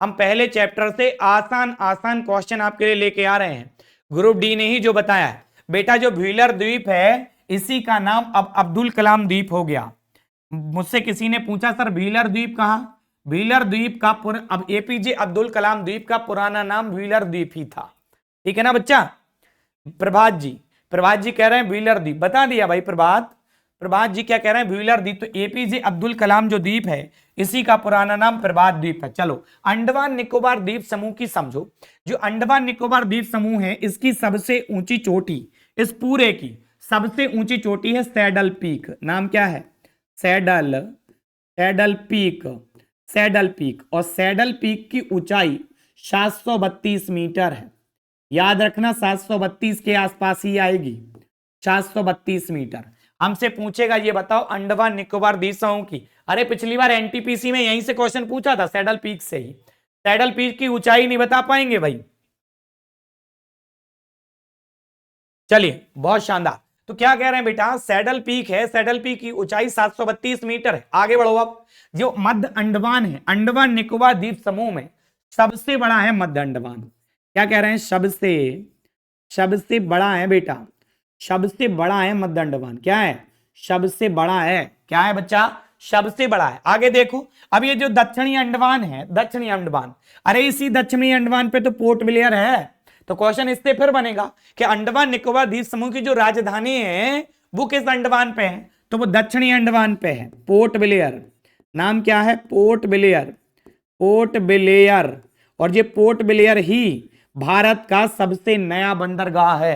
हम पहले चैप्टर से आसान आसान क्वेश्चन आपके लिए लेके आ रहे हैं। ग्रुप डी ने ही जो बताया है बेटा, जो व्हीलर द्वीप है इसी का नाम अब अब्दुल कलाम द्वीप हो गया। मुझसे किसी ने पूछा सर व्हीलर द्वीप कहां, व्हीलर द्वीप का अब एपीजे अब्दुल कलाम द्वीप का पुराना नाम व्हीलर द्वीप ही था, ठीक है ना बच्चा। प्रभात जी कह रहे हैं व्हीलर द्वीप, बता दिया भाई प्रभात जी क्या कह रहे हैं, व्हीलर द्वीप। तो एपीजे अब्दुल कलाम जो द्वीप है इसी का पुराना नाम प्रभात द्वीप है। चलो अंडमान निकोबार द्वीप समूह की समझो, जो अंडमान निकोबार द्वीप समूह है इसकी सबसे ऊंची चोटी, इस पूरे की सबसे ऊंची चोटी है सैडल पीक। नाम क्या है, सैडल पीक। और सैडल पीक की ऊंचाई 732 मीटर है, याद रखना 732 के आसपास ही आएगी, 732 मीटर। हमसे पूछेगा ये बताओ अंडमान निकोबार द्वीप समूह की, अरे पिछली बार एनटीपीसी में यहीं से क्वेश्चन पूछा था, सैडल पीक से ही। सैडल पीक की ऊंचाई नहीं बता पाएंगे भाई। चलिए बहुत शानदार। तो क्या कह रहे हैं बेटा, सैडल पीक है, सैडल पीक की ऊंचाई 732 मीटर है। आगे बढ़ो अब, जो मध्य अंडमान है, अंडमान निकोबार द्वीप समूह में सबसे बड़ा है मध्य अंडमान। क्या कह रहे हैं, सबसे बड़ा है बेटा, सबसे बड़ा है मध्य अंडमान। क्या है, सबसे बड़ा है, क्या है बच्चा, सबसे बड़ा है। आगे देखो, अब ये जो दक्षिणी अंडमान है, दक्षिणी अंडमान, अरे इसी दक्षिणी अंडमान पे तो पोर्ट ब्लेयर है। तो क्वेश्चन इससे फिर बनेगा कि अंडमान निकोबार द्वीप समूह की जो राजधानी है वो किस अंडमान पे है, तो वो दक्षिणी अंडमान पे है, पोर्ट ब्लेयर। नाम क्या है, पोर्ट ब्लेयर, पोर्ट ब्लेयर। और ये पोर्ट ब्लेयर ही भारत का सबसे नया बंदरगाह है।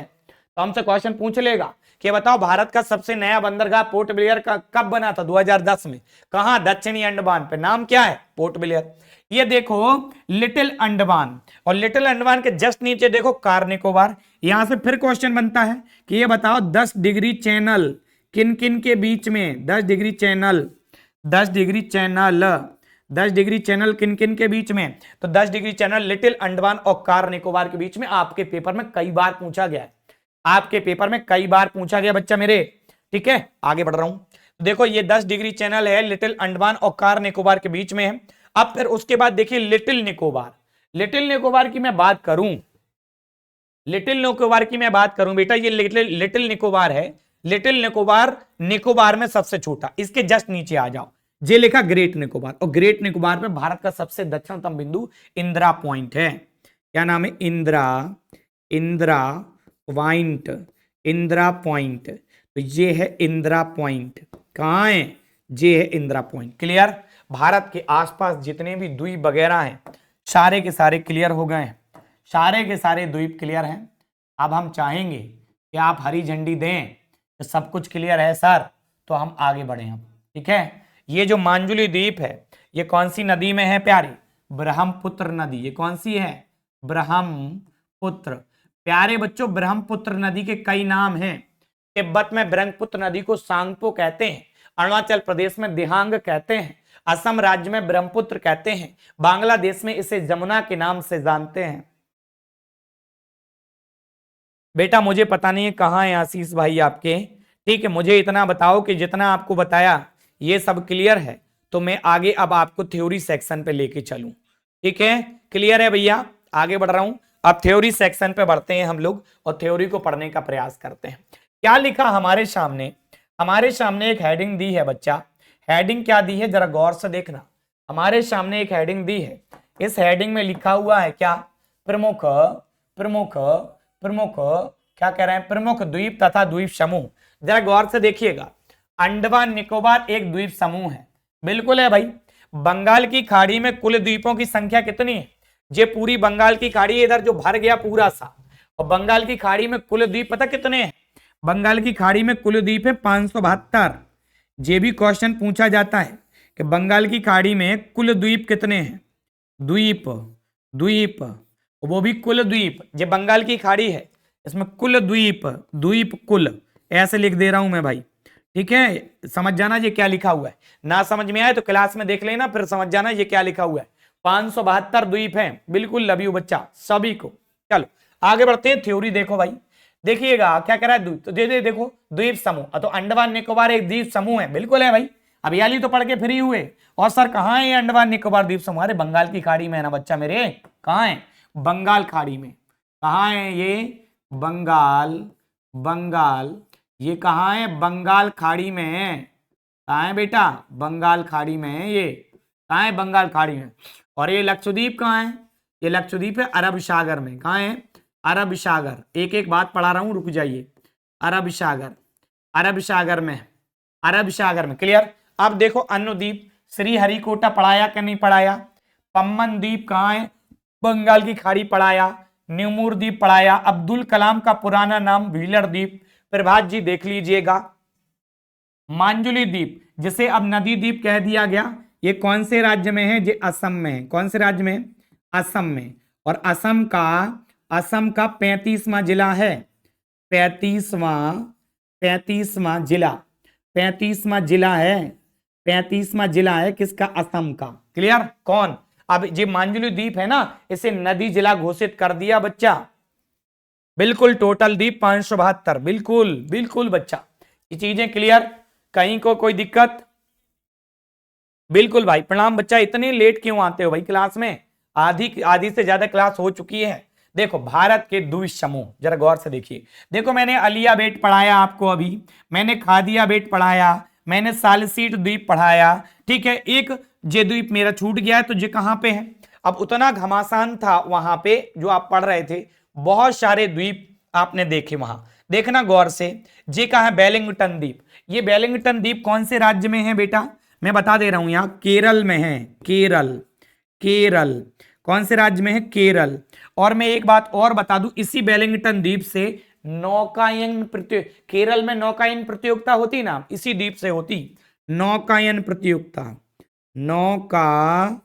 तो हमसे क्वेश्चन पूछ लेगा कि बताओ भारत का सबसे नया बंदरगाह पोर्ट ब्लेयर का कब बना था, 2010 में। कहां, दक्षिणी अंडमान पे। नाम क्या है, पोर्ट ब्लेयर। ये देखो लिटिल अंडमान, और लिटिल अंडमान के जस्ट नीचे देखो कार निकोबार। यहां से फिर क्वेश्चन बनता है कि ये बताओ 10 डिग्री चैनल किन किन के बीच में, 10 degree channel, 10 degree channel, 10 degree channel किन किन के बीच में। तो 10 डिग्री चैनल लिटिल अंडमान और कार निकोबार के बीच में। आपके पेपर में कई बार पूछा गया है, आपके पेपर में कई बार पूछा गया बच्चा मेरे, ठीक है। आगे बढ़ रहा हूं, देखो ये 10 डिग्री चैनल है लिटिल अंडमान और कार निकोबार के बीच में है। अब फिर उसके बाद देखिए लिटिल निकोबार, लिटिल निकोबार की मैं बात करूं, लिटिल निकोबार की मैं बात करूं बेटा, ये लिटिल निकोबार है, लिटिल निकोबार निकोबार में सबसे छोटा। इसके जस्ट नीचे आ जाओ, जे लिखा ग्रेट निकोबार, और ग्रेट निकोबार में भारत का सबसे दक्षिणतम बिंदु इंदिरा पॉइंट है। क्या नाम है, इंदिरा पॉइंट, इंदिरा पॉइंट। तो ये है इंदिरा पॉइंट, कहां है, ये है इंदिरा पॉइंट। क्लियर। भारत के आसपास जितने भी द्वीप वगैरह हैं सारे के सारे क्लियर हो गए हैं, सारे के सारे द्वीप क्लियर हैं। अब हम चाहेंगे कि आप हरी झंडी दें तो सब कुछ क्लियर है सर, तो हम आगे बढ़े हम, ठीक है। ये जो मांजुली द्वीप है ये कौन सी नदी में है प्यारी, ब्रह्मपुत्र नदी। ये कौन सी है, ब्रह्मपुत्र। प्यारे बच्चों ब्रह्मपुत्र नदी के कई नाम हैं। तिब्बत में ब्रह्मपुत्र नदी को सांगपो कहते हैं, अरुणाचल प्रदेश में दिहांग कहते हैं, असम राज्य में ब्रह्मपुत्र कहते हैं, बांग्लादेश में इसे जमुना के नाम से जानते हैं। बेटा मुझे पता नहीं है कहाँ है आशीष भाई आपके, ठीक है, मुझे इतना बताओ कि जितना आपको बताया ये सब क्लियर है, तो मैं आगे अब आपको थ्योरी सेक्शन पे लेके चलूं। ठीक है, क्लियर है भैया, आगे बढ़ रहा हूं। अब थ्योरी सेक्शन पे बढ़ते हैं हम लोग और थ्योरी को पढ़ने का प्रयास करते हैं। क्या लिखा हमारे सामने, हमारे सामने एक हेडिंग दी है बच्चा। हेडिंग क्या दी है जरा गौर से देखना। हमारे सामने एक हेडिंग दी है, इस हेडिंग में लिखा हुआ है क्या, प्रमुख प्रमुख प्रमुख क्या कह रहे हैं, प्रमुख द्वीप तथा द्वीप समूह। जरा गौर से देखिएगा, अंडमान निकोबार एक द्वीप समूह है, बिल्कुल है भाई। बंगाल की खाड़ी में कुल द्वीपों की संख्या कितनी है, ये पूरी बंगाल की खाड़ी इधर जो भर गया पूरा सा, और बंगाल की खाड़ी में कुल द्वीप पता कितने हैं, बंगाल की खाड़ी में कुल द्वीप है 572। ये भी क्वेश्चन पूछा जाता है कि बंगाल की खाड़ी में कुल द्वीप कितने हैं, द्वीप द्वीप वो भी कुल द्वीप, ये बंगाल की खाड़ी है, इसमें कुल द्वीप, द्वीप कुल ऐसे लिख दे रहा हूं मैं भाई। ठीक है, समझ जाना ये क्या लिखा हुआ है, ना समझ में आए तो क्लास में देख लेना, फिर समझ जाना ये क्या लिखा हुआ है। 572 द्वीप हैं, बिल्कुल लव यू बच्चा सभी को। चलो आगे बढ़ते हैं, थ्योरी देखो भाई, देखिएगा क्या कह रहा है द्वीप, तो देखो द्वीप समूह, तो अंडमान निकोबार एक द्वीप समूह है, बिल्कुल है भाई। अभियाली तो पढ़ के फ्री हुए, और सर कहाँ है ये अंडमान निकोबार द्वीप समूह, अरे बंगाल की खाड़ी में है ना बच्चा मेरे, कहाँ है, बंगाल खाड़ी में। कहाँ है ये, बंगाल, बंगाल, ये कहाँ है, बंगाल खाड़ी में है। कहाँ है बेटा, बंगाल खाड़ी में है ये, कहाँ है, बंगाल खाड़ी में। और ये लक्षद्वीप कहाँ है, ये लक्षद्वीप है अरब सागर में। कहाँ है, अरब सागर, एक एक बात पढ़ा रहा हूं, रुक जाइए। अरब सागर, अरब सागर में, अरब सागर में, क्लियर। अब देखो अन्नद्वीप, श्रीहरिकोटा पढ़ाया कि नहीं पढ़ाया, पम्बन द्वीप कहाँ है, बंगाल की खाड़ी पढ़ाया, न्यूमूर द्वीप पढ़ाया, अब्दुल कलाम का पुराना नाम व्हीलर द्वीप, प्रभात जी देख लीजिएगा। मांजुली द्वीप जिसे अब नदी द्वीप कह दिया गया, ये कौन से राज्य में है, ये असम में है। कौन से राज्य में, असम में। और असम का 35वां जिला है, 35वां जिला, 35वां जिला है, 35वां जिला है किसका, असम का। क्लियर, कौन, अब ये मांजुली द्वीप है ना, इसे नदी जिला घोषित कर दिया बच्चा, बिल्कुल। टोटल द्वीप 572, बिल्कुल बिल्कुल बच्चा, ये चीजें क्लियर, कहीं को कोई दिक्कत, बिल्कुल भाई। प्रणाम बच्चा, इतने लेट क्यों आते हो भाई क्लास में, आधी से ज्यादा क्लास हो चुकी है। देखो भारत के द्वीप समूह, जरा गौर से देखिए, देखो मैंने अलिया बेट पढ़ाया आपको अभी, मैंने खादिया बेट पढ़ाया, मैंने सालसीट द्वीप पढ़ाया, ठीक है। एक जे द्वीप मेरा छूट गया है, तो जे कहां पे है, अब उतना घमासान था वहां पे जो आप पढ़ रहे थे, बहुत सारे द्वीप आपने देखे वहां, देखना गौर से। जे कहा है, वेलिंगटन द्वीप, ये वेलिंगटन द्वीप कौन से राज्य में है बेटा, मैं बता दे रहा हूं, यहां केरल में है, केरल, केरल, कौन से राज्य में है, केरल। और मैं एक बात और बता दूं, इसी वेलिंगटन द्वीप से नौकायन केरल में नौकायन प्रतियोगिता होती ना, इसी द्वीप से होती नौकायन प्रतियोगिता, नौकायन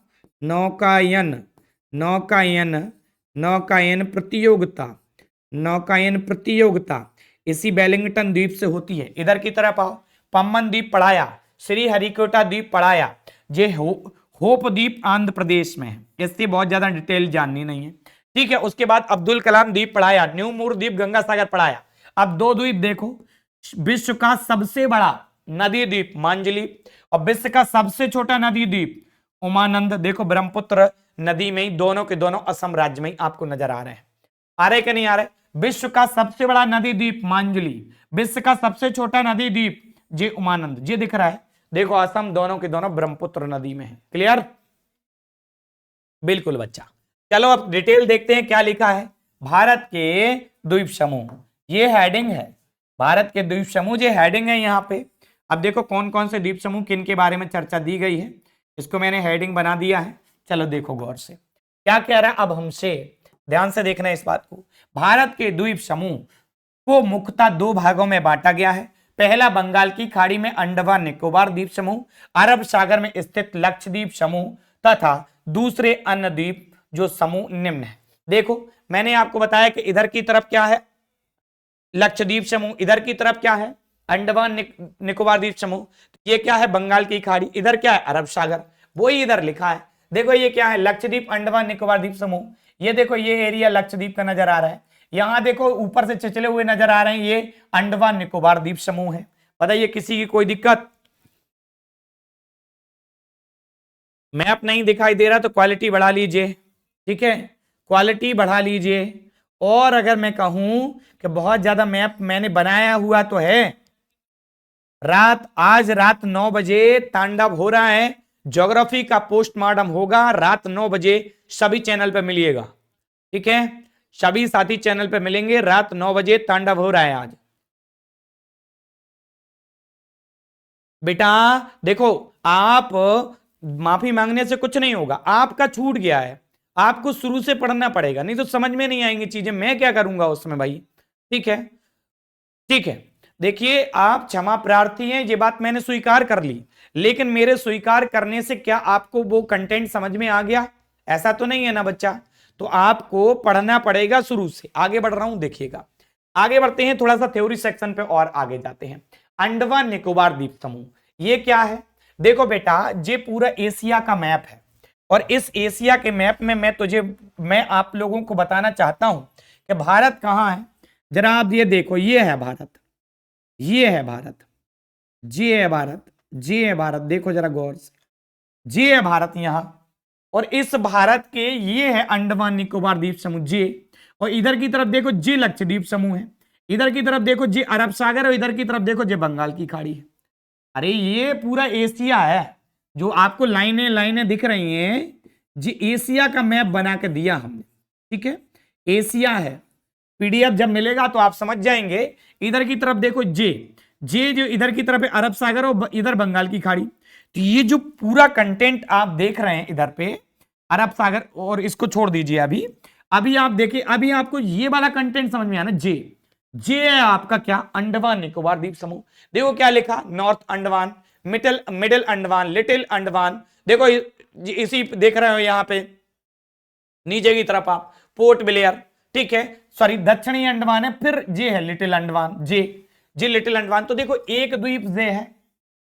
प्रतियोगिता, नौकायन प्रतियोगिता इसी वेलिंगटन द्वीप से होती है। इधर की तरफ आओ, पम्बन द्वीप पढ़ाया, श्रीहरिकोटा द्वीप पढ़ाया, ये होप द्वीप आंध्र प्रदेश में है, इससे बहुत ज्यादा डिटेल जाननी नहीं है, ठीक है। उसके बाद अब्दुल कलाम द्वीप पढ़ाया, न्यूमूर द्वीप गंगा सागर पढ़ाया। अब दो द्वीप देखो, विश्व का सबसे बड़ा नदी द्वीप मांजुली, और विश्व का सबसे छोटा नदी द्वीप उमानंद। देखो ब्रह्मपुत्र नदी में ही दोनों के दोनों असम राज्य में ही आपको नजर आ रहे हैं, आ रहे कि नहीं आ रहे। विश्व का सबसे बड़ा नदी द्वीप मांजुली, विश्व का सबसे छोटा नदी द्वीप जे उमानंद, जे दिख रहा है, देखो असम दोनों के दोनों ब्रह्मपुत्र नदी में है। क्लियर, बिल्कुल बच्चा। चलो अब डिटेल देखते हैं क्या लिखा है, भारत के द्वीप समूह, ये हेडिंग है, भारत के द्वीप समूह, ये हेडिंग है यहाँ पे। अब देखो कौन कौन से द्वीप समूह किन के बारे में चर्चा दी गई है, इसको मैंने हेडिंग बना दिया है। चलो देखो गौर से क्या कह रहा है, अब हमसे ध्यान से देखना है इस बात को। भारत के द्वीप समूह को मुख्यतः दो भागों में बांटा गया है। पहला, बंगाल की खाड़ी में अंडमान निकोबार द्वीप समूह, अरब सागर में स्थित लक्षद्वीप समूह, तथा दूसरे अन्य द्वीप जो समूह निम्न है। देखो मैंने आपको बताया कि इधर की तरफ क्या है, लक्षद्वीप समूह, इधर की तरफ क्या है, अंडमान निकोबार द्वीप समूह। ये क्या है, बंगाल की खाड़ी, इधर क्या है, अरब सागर, वही इधर लिखा है। देखो ये क्या है, लक्षद्वीप, अंडमान निकोबार द्वीप समूह। ये देखो ये एरिया लक्षद्वीप का नजर आ रहा है। यहां देखो ऊपर से चिचले हुए नजर आ रहे हैं, ये अंडमान निकोबार द्वीप समूह है। बताइए किसी की कोई दिक्कत? मैप नहीं दिखाई दे रहा तो क्वालिटी बढ़ा लीजिए, ठीक है, क्वालिटी बढ़ा लीजिए। और अगर मैं कहूं कि बहुत ज्यादा मैप मैंने बनाया हुआ तो है, आज रात 9 बजे तांडव हो रहा है, ज्योग्राफी का पोस्टमार्टम होगा रात 9 बजे, सभी चैनल पे मिलिएगा, ठीक है, सभी साथी चैनल पे मिलेंगे, रात 9 बजे तांडव हो रहा है आज। बेटा देखो, आप माफी मांगने से कुछ नहीं होगा, आपका छूट गया है, आपको शुरू से पढ़ना पड़ेगा, नहीं तो समझ में नहीं आएंगी चीजें, मैं क्या करूंगा उसमें भाई, ठीक है, ठीक है। देखिए आप क्षमा प्रार्थी हैं, ये बात मैंने स्वीकार कर ली, लेकिन मेरे स्वीकार करने से क्या आपको वो कंटेंट समझ में आ गया? ऐसा तो नहीं है ना बच्चा, तो आपको पढ़ना पड़ेगा शुरू से। आगे बढ़ रहा हूं, देखिएगा, आगे बढ़ते हैं, थोड़ा सा थ्योरी सेक्शन पे और आगे जाते हैं। अंडमान निकोबार द्वीप समूह, ये क्या है? देखो बेटा, ये पूरा एशिया का मैप है, और इस एशिया के मैप में मैं आप लोगों को बताना चाहता हूं कि भारत कहां है। जरा आप ये देखो, ये है भारत, ये है भारत, ये है भारत, ये है भारत, देखो जरा गौर से, ये है भारत यहां, और इस भारत के ये है अंडमान निकोबार द्वीप समूह जी, और इधर की तरफ देखो जी लक्षद्वीप समूह है, इधर की तरफ देखो जी अरब सागर, और इधर की तरफ देखो जी बंगाल की खाड़ी है। अरे ये पूरा एशिया है, जो आपको लाइनें लाइनें दिख रही हैं, जी एशिया का मैप बना के दिया हमने, ठीक है, एशिया है। पीडीएफ जब मिलेगा तो आप समझ जाएंगे। इधर की तरफ देखो जे जो इधर की तरफ है अरब सागर, और इधर बंगाल की खाड़ी। तो ये जो पूरा कंटेंट आप देख रहे हैं इधर पे अरब सागर, और इसको छोड़ दीजिए अभी, अभी आप देखिए, अभी आपको ये वाला कंटेंट समझ में आना, जे है आपका क्या, अंडमान निकोबार द्वीप समूह। देखो क्या लिखा, north Andaman, middle Andaman, little Andaman, देखो इसी देख रहे हो यहां पे नीचे की तरफ आप पोर्ट ब्लेयर, ठीक है, सॉरी दक्षिणी अंडमान है, फिर जे है लिटिल अंडमान, जे लिटिल अंडमान। तो देखो एक द्वीप जे है,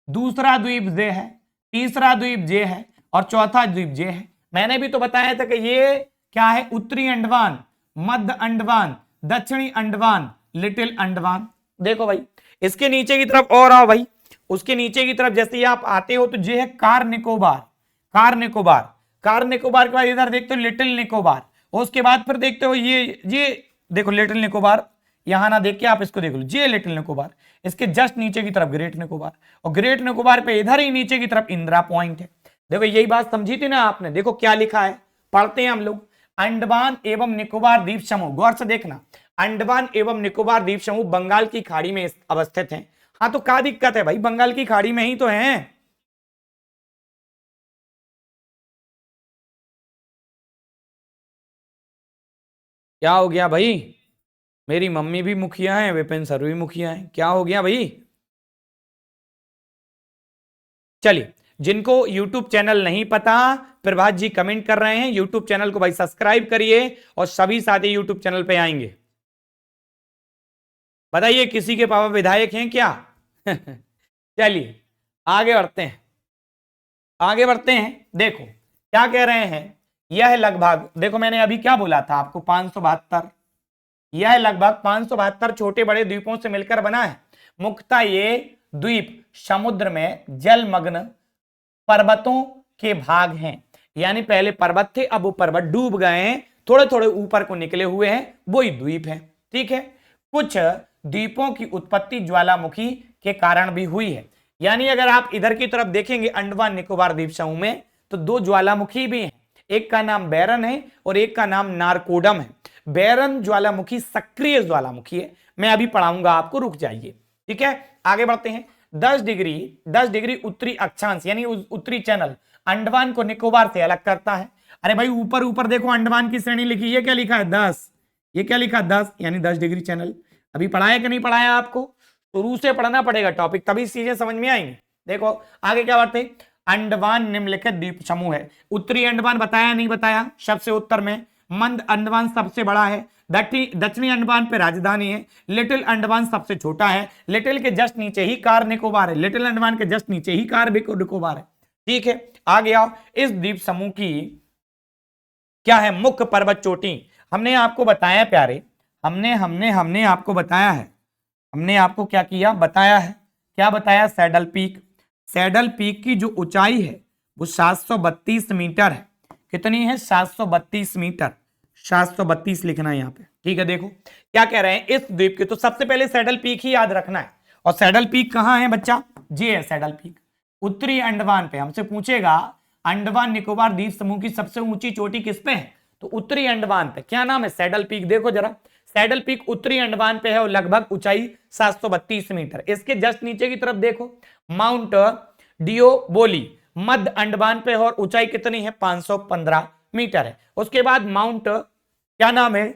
दूसरा द्वीप जे है, तीसरा द्वीप जे है, और चौथा द्वीप जे है। मैंने भी तो बताया था कि ये क्या है, उत्तरी अंडमान, मध्य अंडमान, दक्षिणी अंडमान, लिटिल अंडमान। देखो भाई इसके नीचे की तरफ और आओ भाई, उसके नीचे की तरफ जैसे ही आप आते हो तो ये है car Nicobar, car Nicobar, car Nicobar के बाद इधर देखते हो लिटिल निकोबार, और उसके बाद फिर देखते हो ये देखो लिटिल निकोबार, यहां ना देख के आप इसको देख लो, ये लिटिल निकोबार, इसके जस्ट नीचे की तरफ ग्रेट निकोबार, और ग्रेट निकोबार पे इधर ही नीचे की तरफ इंदिरा पॉइंट है। देखो यही बात समझी थी ना आपने, देखो क्या लिखा है, पढ़ते हैं हम लोग, अंडमान एवं निकोबार द्वीप समूह, गौर से देखना, अंडमान एवं निकोबार द्वीप समूह बंगाल की खाड़ी में अवस्थित है। हाँ तो क्या दिक्कत है भाई, बंगाल की खाड़ी में ही तो है। क्या हो गया भाई, मेरी मम्मी भी मुखिया है, विपिन सर भी मुखिया है, क्या हो गया भाई? चलिए, जिनको YouTube चैनल नहीं पता, प्रभात जी कमेंट कर रहे हैं, YouTube चैनल को भाई सब्सक्राइब करिए, और सभी साथी YouTube चैनल पे आएंगे। बताइए किसी के पापा विधायक हैं क्या? चलिए आगे बढ़ते हैं, आगे बढ़ते हैं। देखो क्या कह रहे हैं, यह लगभग, देखो मैंने अभी क्या बोला था आपको, 572, यह लगभग 572 छोटे बड़े द्वीपों से मिलकर बना है। मुख्यतः ये द्वीप समुद्र में जलमग्न पर्वतों के भाग हैं, यानी पहले पर्वत थे, अब वो पर्वत डूब गए हैं, थोड़े थोड़े ऊपर को निकले हुए हैं, वही द्वीप है, ठीक है। कुछ द्वीपों की उत्पत्ति ज्वालामुखी के कारण भी हुई है, यानी अगर आप इधर की तरफ देखेंगे अंडमान निकोबार द्वीप समूह में, तो दो ज्वालामुखी भी हैं, एक का नाम बैरन है और एक का नाम नारकोडम है। बैरन ज्वालामुखी सक्रिय ज्वालामुखी है, मैं अभी पढ़ाऊंगा आपको, रुक जाइए, ठीक है। आगे बढ़ते हैं। 10 डिग्री उत्तरी अक्षांश, यानी उत्तरी चैनल अंडमान को निकोबार से अलग करता है। अरे भाई ऊपर ऊपर देखो अंडमान की श्रेणी लिखी, ये क्या लिखा है 10, ये क्या लिखा 10, यानी 10 डिग्री चैनल। अभी पढ़ाया कि नहीं पढ़ाया आपको? शुरू से पढ़ना पड़ेगा टॉपिक, तभी चीजें समझ में आएंगी। देखो आगे क्या बढ़ते हैं। अंडमान निम्नलिखित द्वीप समूह है। उत्तरी अंडमान बताया नहीं बताया, सबसे उत्तर में मंद अंडमान सबसे बड़ा है, दक्षिणी अंडमान पे राजधानी है, लिटिल अंडमान सबसे छोटा है, लिटिल के जस्ट नीचे ही कार निकोबार है, लिटिल अंडमान के जस्ट नीचे ही कार निकोबार है। ठीक है, आगे आओ। इस द्वीप समूह की क्या है मुख्य पर्वत चोटी? हमने आपको बताया प्यारे, हमने आपको बताया है, हमने आपको क्या किया, बताया है, क्या बताया? Saddle peak. सैडल पीक की जो ऊंचाई है वो 732 मीटर है। कितनी है? 732 मीटर। 732 लिखना है यहाँ पे। ठीक है, देखो क्या कह रहे हैं इस द्वीप के, तो सबसे पहले सैडल पीक ही याद रखना है। और सैडल पीक कहाँ है बच्चा? ये है सैडल पीक, उत्तरी अंडमान पे। हमसे पूछेगा अंडमान निकोबार द्वीप समूह की सबसे ऊंची चोटी किस पे है, तो उत्तरी अंडमान पे। क्या नाम है? Saddle peak. देखो जरा, सैडल पीक उत्तरी अंडमान पे है और लगभग ऊंचाई 732 मीटर। इसके जस्ट नीचे की तरफ देखो माउंट डिओबोली मध्य अंडमान पे है और ऊंचाई कितनी है? 515 मीटर है। उसके बाद माउंट, क्या नाम है?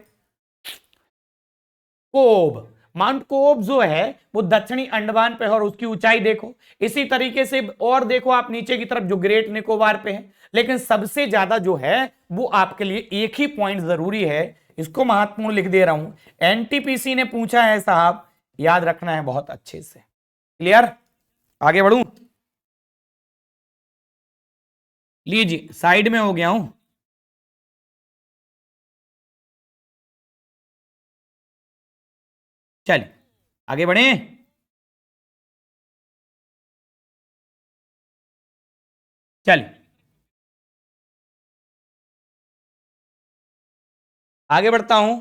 कोब। माउंट कोब जो है वो दक्षिणी अंडमान पे है और उसकी ऊंचाई देखो। इसी तरीके से और देखो आप नीचे की तरफ जो ग्रेट निकोबार पे है। लेकिन सबसे ज्यादा जो है वो आपके लिए एक ही पॉइंट जरूरी है, इसको महत्वपूर्ण लिख दे रहा हूं, एनटीपीसी ने पूछा है साहब, याद रखना है बहुत अच्छे से। क्लियर? आगे बढ़ूं? लीजिए साइड में हो गया हूं। चलिए आगे बढ़े। चलिए आगे बढ़ता हूं,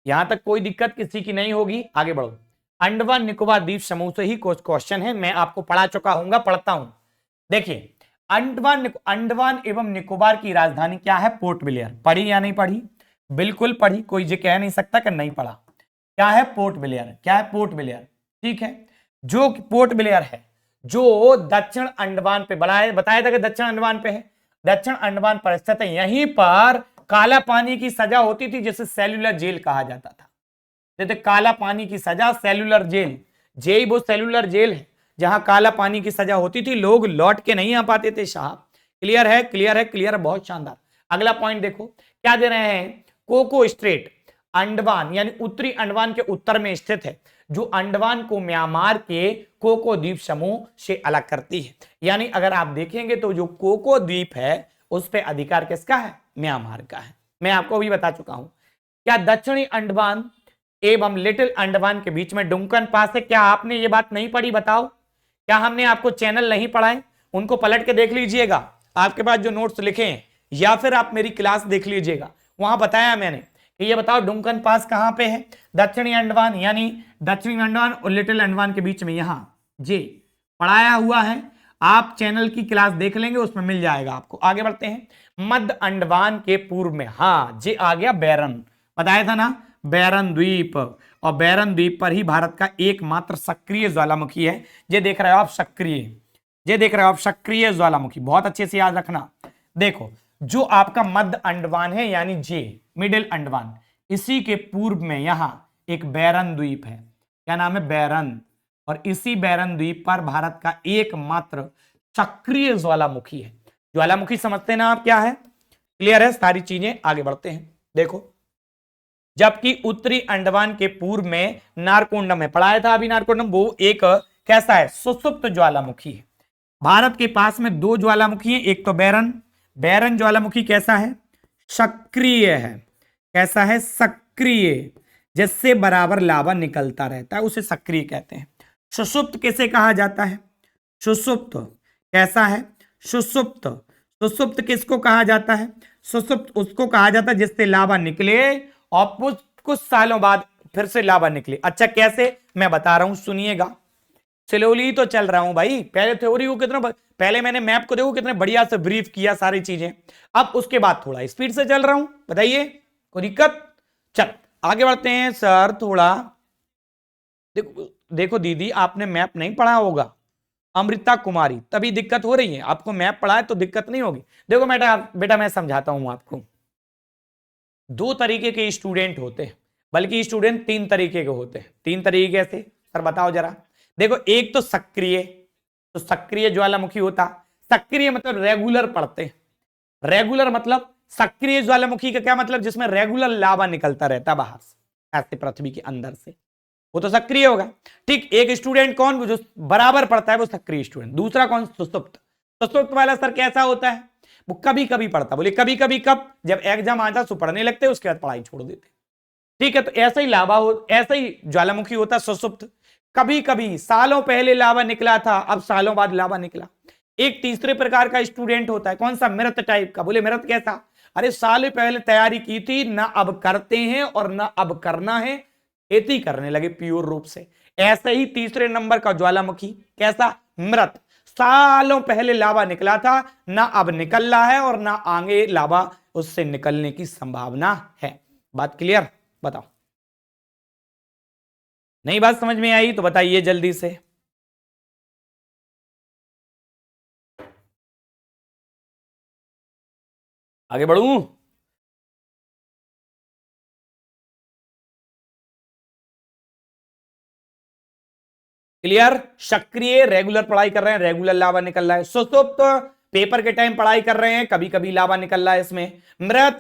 यहां तक कोई दिक्कत किसी की नहीं होगी, आगे बढ़ो। अंडमान निकोबार द्वीप समूह से ही कुछ क्वेश्चन है, मैं आपको पढ़ा चुका हूं, पढ़ता हूं। देखिए अंडमान एवं निकोबार की राजधानी क्या है? Port Blair. पढ़ी या नहीं पढ़ी? बिल्कुल पढ़ी, कोई ये कह नहीं सकता कि नहीं पढ़ा। क्या है? Port Blair. क्या है? Port Blair. ठीक है, जो पोर्ट ब्लेयर है जो दक्षिण अंडमान पे बताया था कि दक्षिण अंडमान पे है, दक्षिण अंडमान पर स्थित है। यहीं पर काला पानी की सजा होती थी जिसे सेल्युलर जेल कहा जाता था। जैसे काला पानी की सजा, सेल्युलर जेल, जेई वो सेल्युलर जेल है जहां काला पानी की सजा होती थी, लोग लौट के नहीं आ पाते थे साहब। क्लियर है? क्लियर है? क्लियर है, बहुत शानदार। अगला पॉइंट देखो क्या दे रहे हैं, कोको स्ट्रेट अंडमान यानी उत्तरी अंडमान के उत्तर में स्थित है, जो अंडमान को म्यांमार के कोको द्वीप समूह से अलग करती है। यानी अगर आप देखेंगे तो जो कोको द्वीप है उस पर अधिकार किसका है? म्यांमार का है। मैं आपको भी बता चुका हूं। क्या दक्षिणी अंडमान एवं लिटिल अंडमान के बीच में डुंकन पास है? क्या आपने ये बात नहीं पढ़ी? बताओ, क्या हमने आपको चैनल नहीं पढ़ाए? उनको पलट के देख लीजिएगा, आपके पास जो नोट्स लिखे हैं, या फिर आप मेरी क्लास देख लीजिएगा, वहां बताया मैंने कि ये बताओ डुंकन पास कहां पे है? दक्षिणी अंडमान यानी दक्षिणी अंडमान और लिटिल अंडमान के बीच में, यहां जी पढ़ाया हुआ है। आप चैनल की क्लास देख लेंगे, उसमें मिल जाएगा आपको। आगे बढ़ते हैं। मध्य अंडमान के पूर्व में, हाँ जी आ गया बैरन, बताया था ना, बैरन द्वीप। और बैरन द्वीप पर ही भारत का एकमात्र सक्रिय ज्वालामुखी है। ये देख रहे हो आप, सक्रिय, ये देख रहे हो आप, सक्रिय ज्वालामुखी। बहुत अच्छे से याद रखना। देखो जो आपका मध्य अंडमान है यानी जे मिडिल अंडमान, इसी के पूर्व में यहां एक बैरन द्वीप है। क्या नाम है? बैरन। और इसी बैरन द्वीप पर भारत का एकमात्र सक्रिय ज्वालामुखी है। ज्वालामुखी समझते हैं ना आप क्या है? क्लियर है सारी चीजें? आगे बढ़ते हैं। देखो जबकि उत्तरी अंडमान के पूर्व में नारकोंडम है, पढ़ाया था अभी नारकोंडम, वो एक कैसा है? सुषुप्त ज्वालामुखी है। भारत के पास में दो ज्वालामुखी है, एक तो बैरन, बैरन ज्वालामुखी कैसा है? सक्रिय है। कैसा है? सक्रिय, जिससे बराबर लावा निकलता रहता है, उसे सक्रिय कहते हैं। सुषुप्त किसे कहा जाता है? सुषुप्त कैसा है? सुषुप्त, सुषुप्त किसको कहा जाता है? सुषुप्त उसको कहा जाता है जिससे लावा निकले और कुछ सालों बाद फिर से लावा निकले। अच्छा कैसे? मैं बता रहा हूं, सुनिएगा। स्लोली तो चल रहा हूं भाई, पहले थ्योरी को कितना, पहले मैंने मैप को देखो कितने बढ़िया से ब्रीफ किया सारी चीजें, अब उसके बाद थोड़ा स्पीड से चल रहा हूं, बताइए कोई दिक्कत? चल आगे बढ़ते हैं। सर थोड़ा देखो, देखो दीदी आपने मैप नहीं पढ़ा होगा, अमृता कुमारी, तभी दिक्कत हो रही है। आपको मैप पढ़ा है तो दिक्कत नहीं होगी। देखो बेटा मैं समझाता हूं आपको। दो तरीके के स्टूडेंट होते हैं, बल्कि स्टूडेंट तीन तरीके के होते हैं। तीन तरीके से सर बताओ जरा। देखो एक तो सक्रिय, तो सक्रिय ज्वालामुखी होता, सक्रिय मतलब रेगुलर पढ़ते हैं, रेगुलर मतलब सक्रिय ज्वालामुखी का क्या मतलब, जिसमें रेगुलर लावा निकलता रहता है बाहर से, ऐसे पृथ्वी के अंदर से, वो तो सक्रिय होगा। ठीक, एक स्टूडेंट कौन, जो बराबर पढ़ता है वो सक्रिय स्टूडेंट। दूसरा कौन, सुसुप्त। सुसुप्त वाला सर कैसा होता है, वो कभी कभी पढ़ता। बोले कभी कभी कब, जब एग्जाम आता तो पढ़ने लगते, उसके बाद पढ़ाई छोड़ देते। ठीक है, तो ऐसा ही लावा हो, ऐसा ही ज्वालामुखी होता सुसुप्त। कभी कभी सालों पहले लावा निकला था, अब सालों बाद लावा निकला। एक तीसरे प्रकार का स्टूडेंट होता है, कौन सा, मृत टाइप का। बोले मृत कैसा, अरे साल पहले तैयारी की थी ना, अब करते हैं और ना अब करना है, खेती करने लगे प्योर रूप से। ऐसे ही तीसरे नंबर का ज्वालामुखी कैसा, मृत। सालों पहले लावा निकला था, ना अब निकल रहा है और ना आगे लावा उससे निकलने की संभावना है। बात क्लियर, बताओ। नहीं बात समझ में आई तो बताइए जल्दी से। आगे बढ़ूं, क्लियर। सक्रिय रेगुलर पढ़ाई कर रहे हैं, रेगुलर लावा निकल रहा है। सुसुप्त पेपर के टाइम पढ़ाई कर रहे हैं, कभी कभी लावा निकल रहा है इसमें। मृत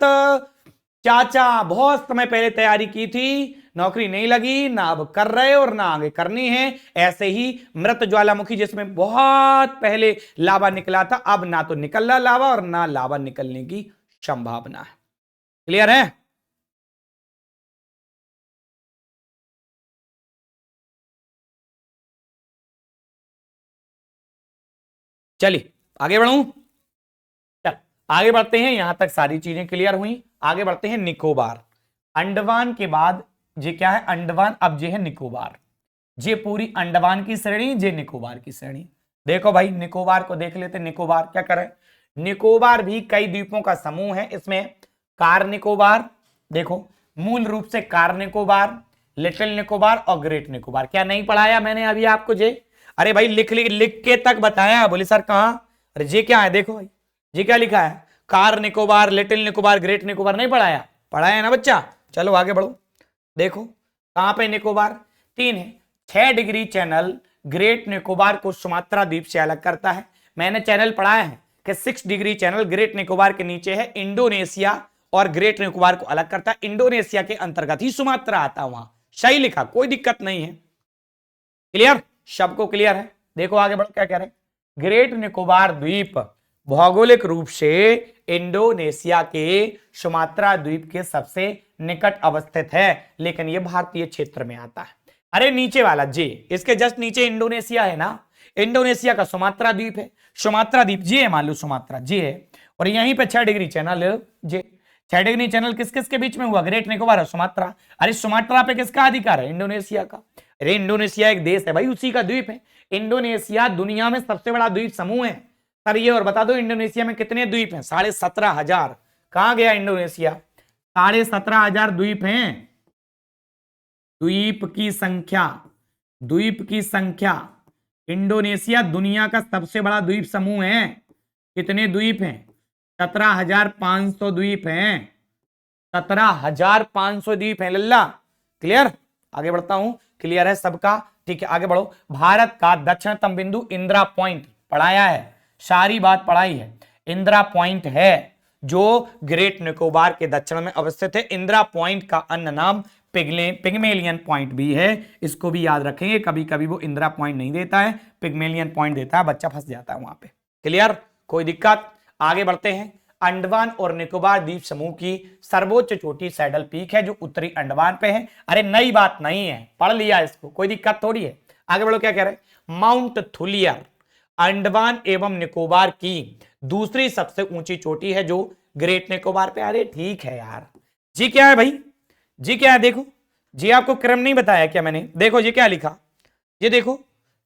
चाचा बहुत समय पहले तैयारी की थी, नौकरी नहीं लगी, ना अब कर रहे और ना आगे करनी है। ऐसे ही मृत ज्वालामुखी, जिसमें बहुत पहले लावा निकला था, अब ना तो निकल रहा लावा और ना लावा निकलने की संभावना है। क्लियर है। चलिए आगे बढ़ूं, चल आगे बढ़ते हैं। यहां तक सारी चीजें क्लियर हुई, आगे बढ़ते हैं निकोबार। अंडमान के बाद ये क्या है, अंडमान, अब ये है निकोबार। ये पूरी अंडमान की श्रेणी, ये निकोबार की श्रेणी। देखो भाई निकोबार को देख लेते। निकोबार क्या करें, निकोबार भी कई द्वीपों का समूह है। इसमें कार निकोबार, देखो मूल रूप से कार निकोबार, लिटिल निकोबार और ग्रेट निकोबार। क्या नहीं पढ़ाया मैंने अभी आपको जे, अरे भाई लिख लिख लिख के तक बताया। बोले सर कहां, अरे ये क्या है, देखो भाई ये क्या लिखा है, car Nicobar, little Nicobar, great Nicobar. नहीं पढ़ाया, पढ़ाया ना बच्चा। चलो आगे बढ़ो, देखो कहां पे निकोबार, 3 है। 6 डिग्री चैनल ग्रेट निकोबार को सुमात्रा द्वीप से अलग करता है। मैंने चैनल पढ़ाया है कि 6 डिग्री चैनल ग्रेट निकोबार के नीचे है, इंडोनेशिया और ग्रेट निकोबार को अलग करता है। इंडोनेशिया के अंतर्गत ही सुमात्रा आता है, वहां सही लिखा, कोई दिक्कत नहीं है। क्लियर, सबको क्लियर है। देखो आगे बढ़ो क्या कह रहे हैं, ग्रेट निकोबार द्वीप भौगोलिक रूप से इंडोनेशिया के सुमात्रा द्वीप के सबसे निकट अवस्थित है, लेकिन यह भारतीय क्षेत्र में आता है। अरे नीचे वाला जे, इसके जस्ट नीचे इंडोनेशिया है ना, इंडोनेशिया का सुमात्रा द्वीप है। सुमात्रा द्वीप जे है, मान लो सुमात्रा जे है, और यहीं पे 6 डिग्री चैनल जे। 6 डिग्री चैनल किस किस के बीच में हुआ, ग्रेट निकोबार और सुमात्रा। अरे सुमात्रा पे किसका अधिकार है, इंडोनेशिया का। अरे इंडोनेशिया एक देश है भाई, उसी का द्वीप है। इंडोनेशिया दुनिया में सबसे बड़ा द्वीप समूह है। सर ये और बता दो इंडोनेशिया में कितने द्वीप हैं, 17,500। कहां गया इंडोनेशिया, 17,500 द्वीप हैं। द्वीप की संख्या, द्वीप की संख्या, इंडोनेशिया दुनिया का सबसे बड़ा द्वीप समूह है। कितने द्वीप हैं, 17,500 द्वीप हैं। 17,500 द्वीप हैं लल्ला। क्लियर, आगे बढ़ता हूं, क्लियर है सबका, ठीक है आगे बढ़ो। भारत का दक्षिणतम बिंदु इंदिरा पॉइंट पढ़ाया है, सारी बात पढ़ाई है। इंदिरा पॉइंट है जो ग्रेट निकोबार के दक्षिण में अवस्थित है। इंदिरा पॉइंट का अन्य नाम पिग्मेलियन पॉइंट भी है, इसको भी याद रखेंगे। कभी कभी वो इंदिरा पॉइंट नहीं देता है, पिग्मेलियन पॉइंट देता है, बच्चा फंस जाता है वहां पे। क्लियर, कोई दिक्कत, आगे बढ़ते हैं। अंडमान और निकोबार द्वीप समूह की सर्वोच्च चोटी सैडल पीक है, जो उत्तरी अंडमान पे है। अरे नई बात नहीं है, पढ़ लिया इसको, कोई दिक्कत थोड़ी है। आगे बढ़ो क्या कह रहे हैं, माउंट थुलियर अंडमान एवं निकोबार की दूसरी सबसे ऊंची चोटी है, जो ग्रेट निकोबार पे। अरे ठीक है यार, जी क्या है भाई, जी क्या है, देखो जी आपको क्रम नहीं बताया क्या मैंने, देखो ये क्या लिखा, ये देखो,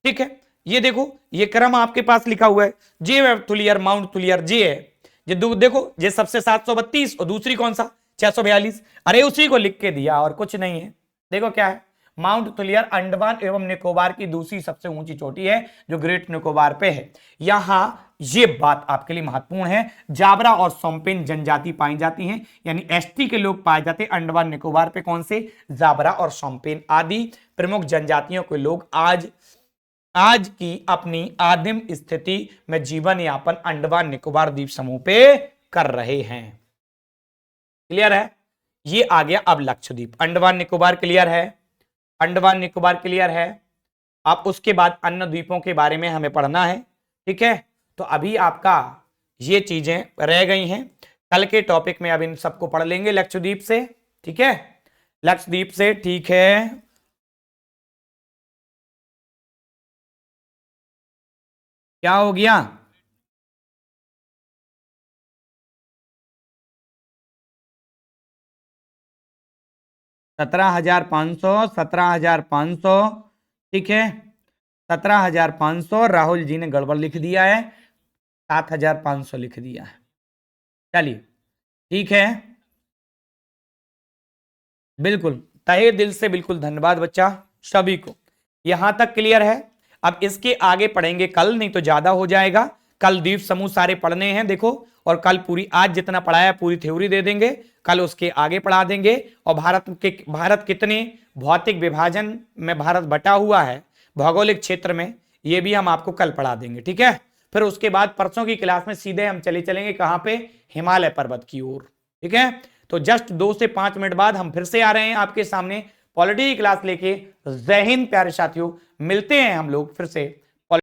ठीक है ये देखो, ये क्रम आपके पास लिखा हुआ है। जे थुलियर, माउंट थुलियर जे है, ये देखो ये सबसे 732 और दूसरी कौन सा 642। अरे उसी को लिख के दिया और कुछ नहीं है। देखो क्या है, माउंट थुलियर अंडमान एवं निकोबार की दूसरी सबसे ऊंची चोटी है, जो ग्रेट निकोबार पे है। यहां ये बात आपके लिए महत्वपूर्ण है, जाबरा और सोम्पेन जनजाति पाई जाती हैं, यानी एसटी के लोग पाए जाते हैं अंडमान निकोबार पे। कौन से, जाबरा और सोम्पेन आदि प्रमुख जनजातियों के लोग आज की अपनी आदिम स्थिति में जीवन यापन अंडमान निकोबार द्वीप समूह पे कर रहे हैं। क्लियर है? ये आ गया अब लक्षद्वीप। अंडमान निकोबार क्लियर है? अंडमान निकोबार क्लियर है? अब उसके बाद अन्य द्वीपों के बारे में हमें पढ़ना है। ठीक है, तो अभी आपका ये चीजें रह गई हैं, कल के टॉपिक में अब इन सबको पढ़ लेंगे लक्षद्वीप से। ठीक है, लक्षद्वीप से। ठीक है, क्या हो गया? सत्रह हजार पाँच सौ, 17,500। ठीक है, 17,500। राहुल जी ने गड़बड़ लिख दिया है, 7,500 लिख दिया है। चलिए ठीक है, बिल्कुल तहे दिल से बिल्कुल धन्यवाद बच्चा सभी को। यहां तक क्लियर है? अब इसके आगे पढ़ेंगे कल, नहीं तो ज्यादा हो जाएगा। कल द्वीप समूह सारे पढ़ने हैं देखो, और कल पूरी आज जितना पढ़ाया पूरी थ्योरी दे देंगे, कल उसके आगे पढ़ा देंगे। और भारत कितने भौतिक विभाजन में भारत बटा हुआ है भौगोलिक क्षेत्र में, ये भी हम आपको कल पढ़ा देंगे। ठीक है, फिर उसके बाद परसों की क्लास में सीधे हम चलेंगे कहां पे? हिमालय पर्वत की ओर। ठीक है, तो जस्ट 2 से 5 मिनट बाद हम फिर से आ रहे हैं आपके सामने पॉलिटी की क्लास लेके। जय हिंद प्यारे साथियों, मिलते हैं हम लोग फिर से